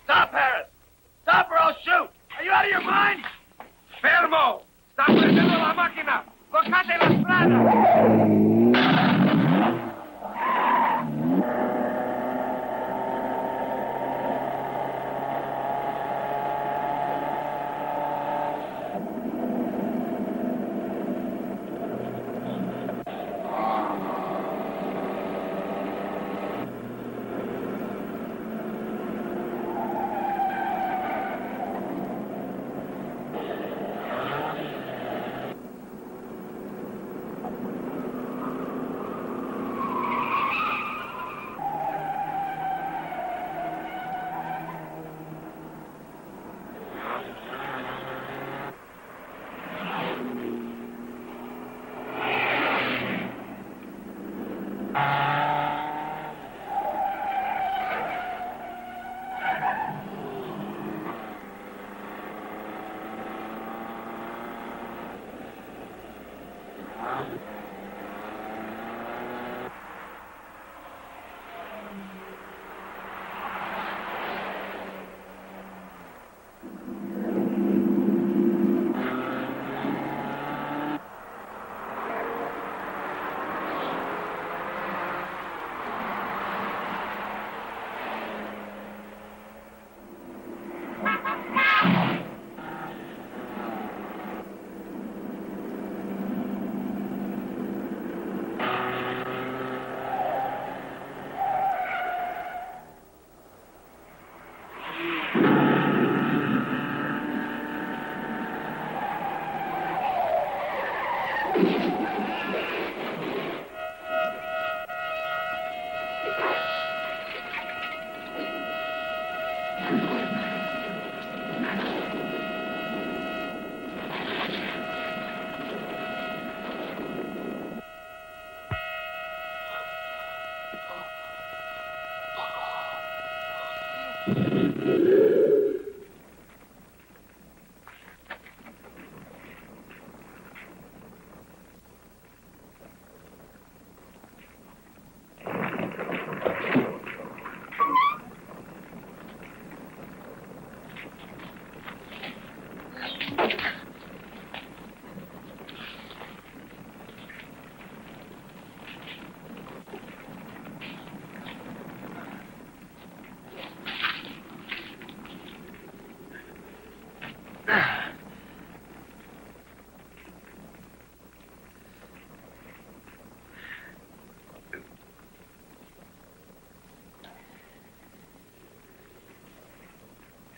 Stop, Harris! Stop or I'll shoot! Are you out of your mind? Fermo! Sta prendendo la macchina! Bloccate la strada!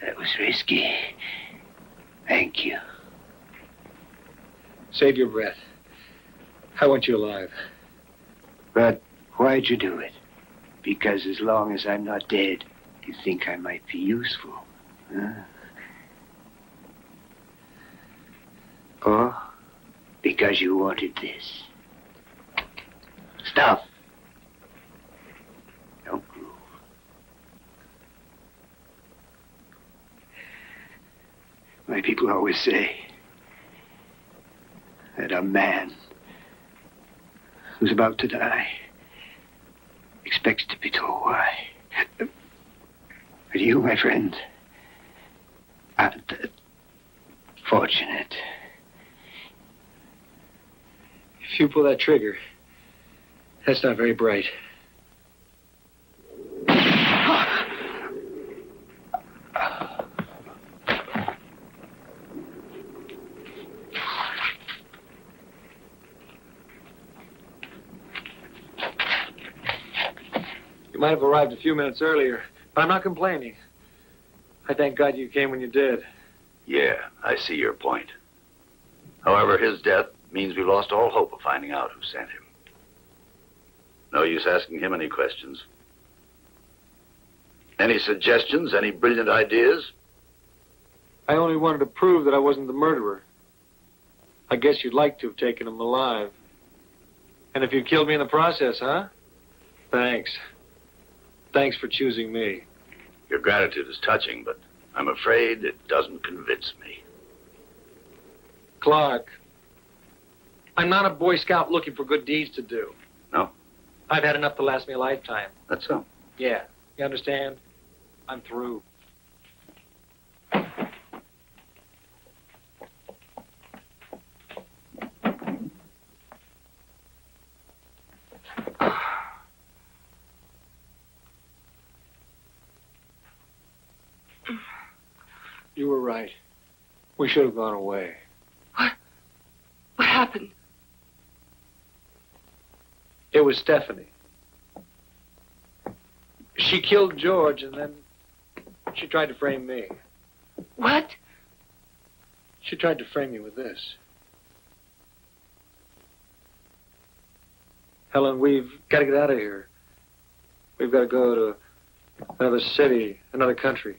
That was risky. Thank you. Save your breath. I want you alive. But why'd you do it? Because as long as I'm not dead, you think I might be useful, huh? Or because you wanted this? stuff. Don't move. My people always say that a man who's about to die expects to be told why. But you, my friend, aren't fortunate. If you pull that trigger, that's not very bright. You might have arrived a few minutes earlier, but I'm not complaining. I thank God you came when you did. Yeah, I see your point. However, his death means we lost all hope of finding out who sent him. No use asking him any questions. Any suggestions? Any brilliant ideas? I only wanted to prove that I wasn't the murderer. I guess you'd like to have taken him alive. And if you killed me in the process, huh? Thanks. Thanks for choosing me. Your gratitude is touching, but I'm afraid it doesn't convince me. Clark, I'm not a Boy Scout looking for good deeds to do. No? I've had enough to last me a lifetime. That's so. Yeah, you understand? I'm through. You were right. We should have gone away. What happened? It was Stephanie. She killed George, and then she tried to frame me. What? She tried to frame me with this. Helen, we've got to get out of here. We've got to go to another city, another country.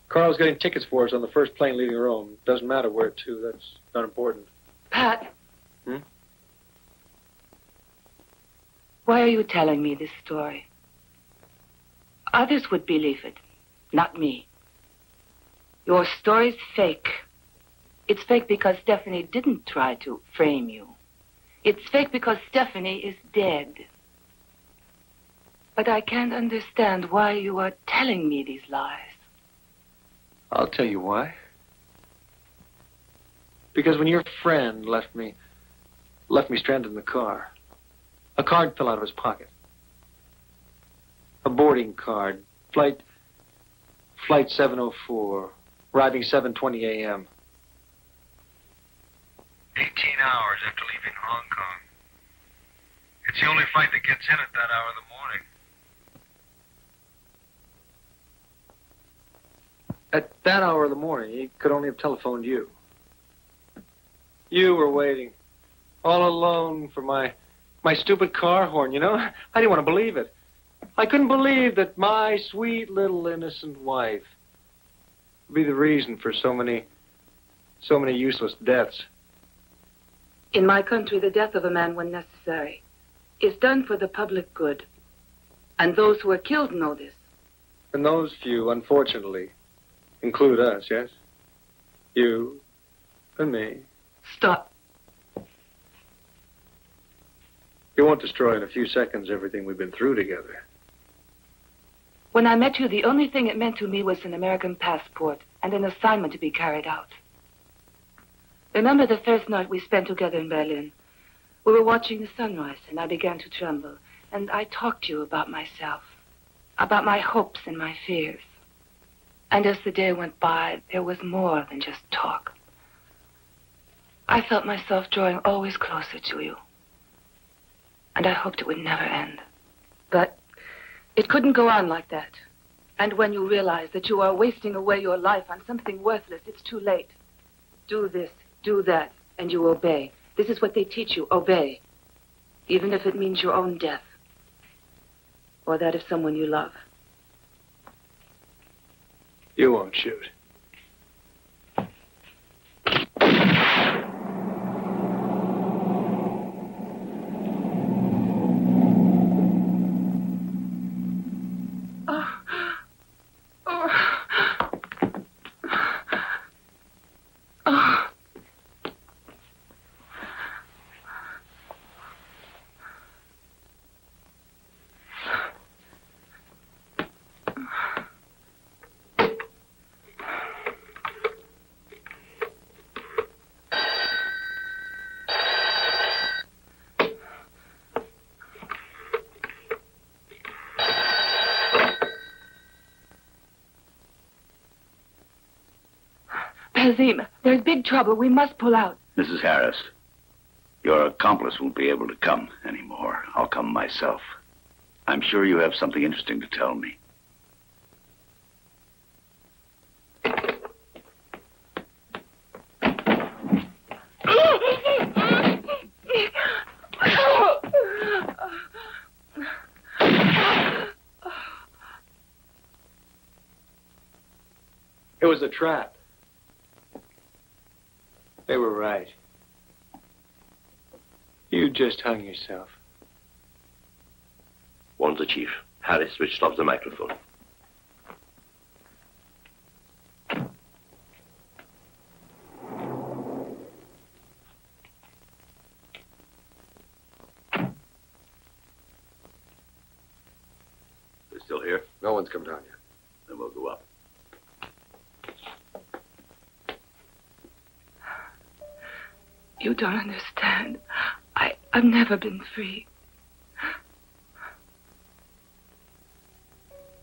Carl's getting tickets for us on the first plane leaving Rome. Doesn't matter where to. That's not important. Pat. Hmm? Why are you telling me this story? Others would believe it, not me. Your story's fake. It's fake because Stephanie didn't try to frame you. It's fake because Stephanie is dead. But I can't understand why you are telling me these lies. I'll tell you why. Because when your friend left me stranded in the car, a card fell out of his pocket. A boarding card. Flight 704, arriving 7:20 a.m. 18 hours after leaving Hong Kong. It's the only flight that gets in at that hour of the morning. At that hour of the morning, he could only have telephoned you. You were waiting, all alone, for my stupid car horn, you know? I didn't want to believe it. I couldn't believe that my sweet little innocent wife would be the reason for so many useless deaths. In my country, the death of a man, when necessary, is done for the public good. And those who are killed know this. And those few, unfortunately, include us, yes? You and me. Stop. You won't destroy in a few seconds everything we've been through together. When I met you, the only thing it meant to me was an American passport and an assignment to be carried out. Remember the first night we spent together in Berlin? We were watching the sunrise, and I began to tremble. And I talked to you about myself, about my hopes and my fears. And as the day went by, there was more than just talk. I felt myself drawing always closer to you. And I hoped it would never end. But it couldn't go on like that. And when you realize that you are wasting away your life on something worthless, it's too late. Do this, do that, and you obey. This is what they teach you, obey. Even if it means your own death. Or that of someone you love. You won't shoot. Hazim, there's big trouble. We must pull out. Mrs. Harris, your accomplice won't be able to come anymore. I'll come myself. I'm sure you have something interesting to tell me. It was a trap. They were right. You just hung yourself. Warn the chief. Harris switched off the microphone. They're still here? No one's come down yet. Then we'll go up. You don't understand. I've never been free.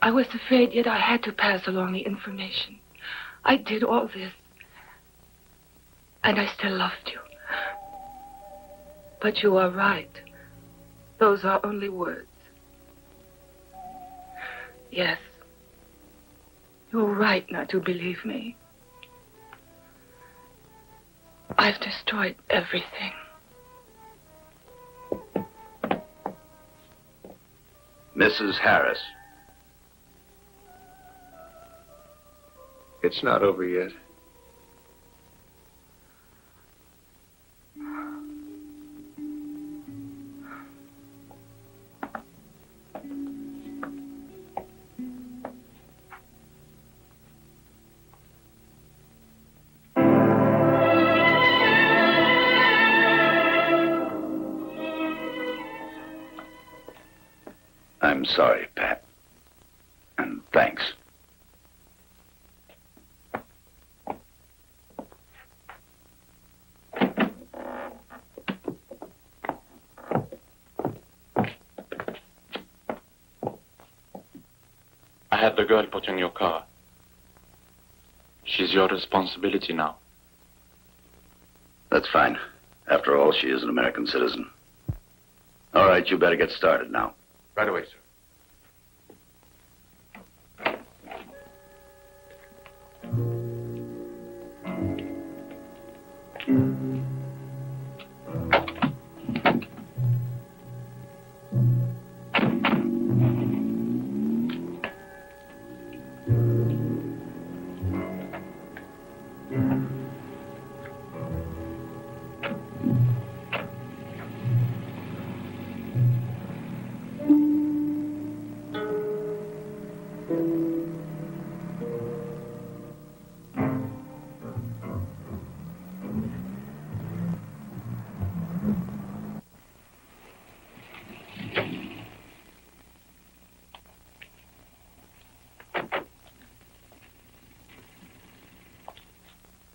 I was afraid, yet I had to pass along the information. I did all this. And I still loved you. But you are right. Those are only words. Yes. You're right not to believe me. I've destroyed everything. Mrs. Harris. It's not over yet. I'm sorry, Pat. And thanks. I had the girl put in your car. She's your responsibility now. That's fine. After all, she is an American citizen. All right, you better get started now. Right away, sir.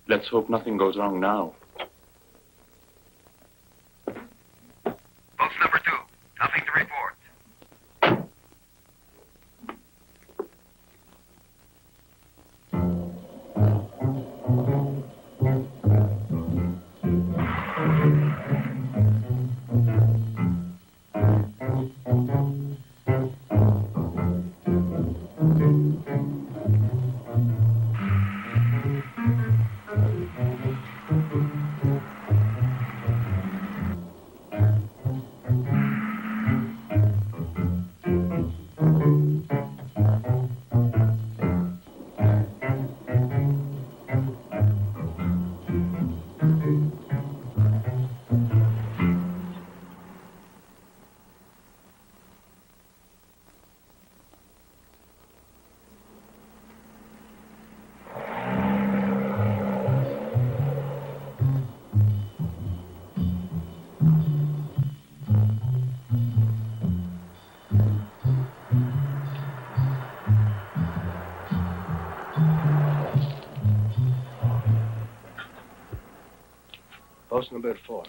Let's hope nothing goes wrong now. Box number 2. Nothing to report. Post number 4.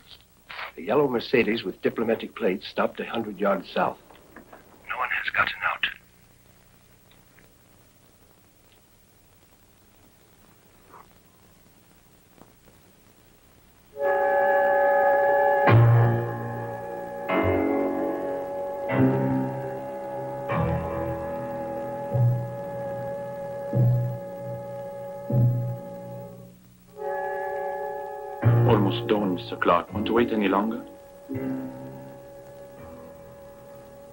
A yellow Mercedes with diplomatic plates stopped 100 yards south. No one has gotten out. Almost dawn, Mr. Clark. Want to wait any longer?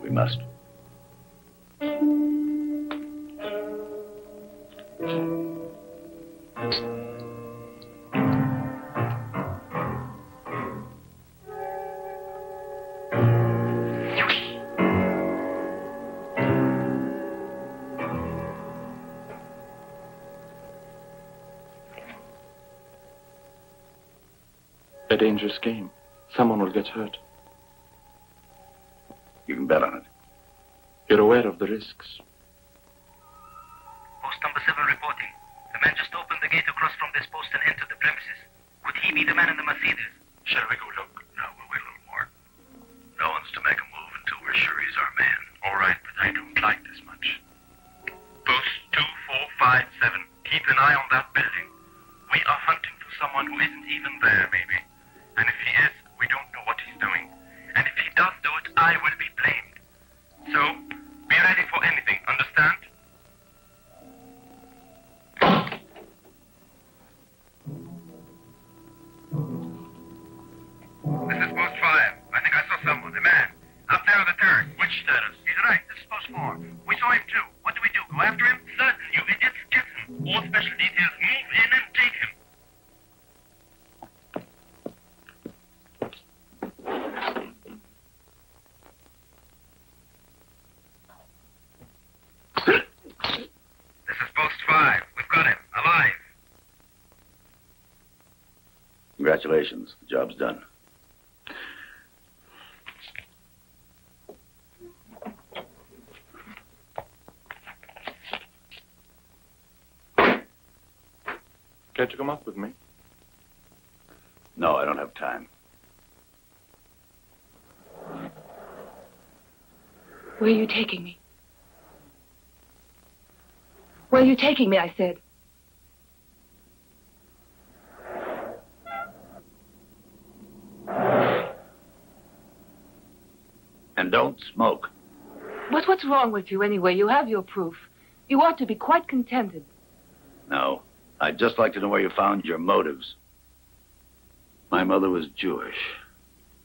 We must. A dangerous game. Someone will get hurt. You can bet on it. You're aware of the risks. Post number 7 reporting. The man just opened the gate across from this post and entered the premises. Could he be the man in the Mercedes? Shall we go look? No, we'll wait a little more. No one's to make a move until we're sure he's our man. All right, but I don't like this much. Post 2457. Keep an eye on that building. We are hunting for someone who isn't even there, maybe. And if he is, we don't know what he's doing. And if he does do it, I will be blamed. So, be ready for anything, understand? This is post 5. I think I saw someone. A man. Up there on the turn. Which status? He's right. This is post 4. We saw him too. What do we do? Go after him? Certain, you idiots. Get him. All special details. Move in and take him. This is post 5. We've got him. Alive. Congratulations. The job's done. Care to come up with me? No, I don't have time. Where are you taking me? Where are you taking me, I said? And don't smoke. But what's wrong with you anyway? You have your proof. You ought to be quite contented. No. I'd just like to know where you found your motives. My mother was Jewish,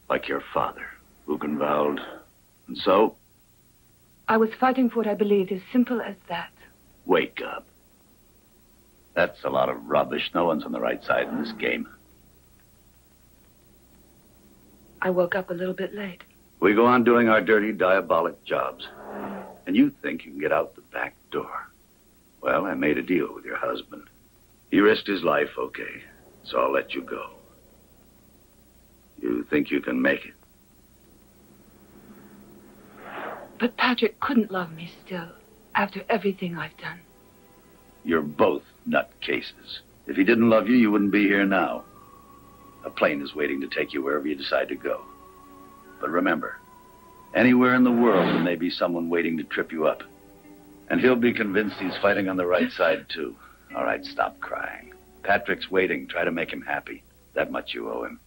like your father, Buchenwald. And so? I was fighting for what I believed, as simple as that. Wake up. That's a lot of rubbish. No one's on the right side in this game. I woke up a little bit late. We go on doing our dirty, diabolic jobs. And you think you can get out the back door. Well, I made a deal with your husband. He risked his life, okay, so I'll let you go. You think you can make it? But Patrick couldn't love me still, after everything I've done. You're both nutcases. If he didn't love you, you wouldn't be here now. A plane is waiting to take you wherever you decide to go. But remember, anywhere in the world there may be someone waiting to trip you up. And he'll be convinced he's fighting on the right side, too. All right, stop crying. Patrick's waiting. Try to make him happy. That much you owe him.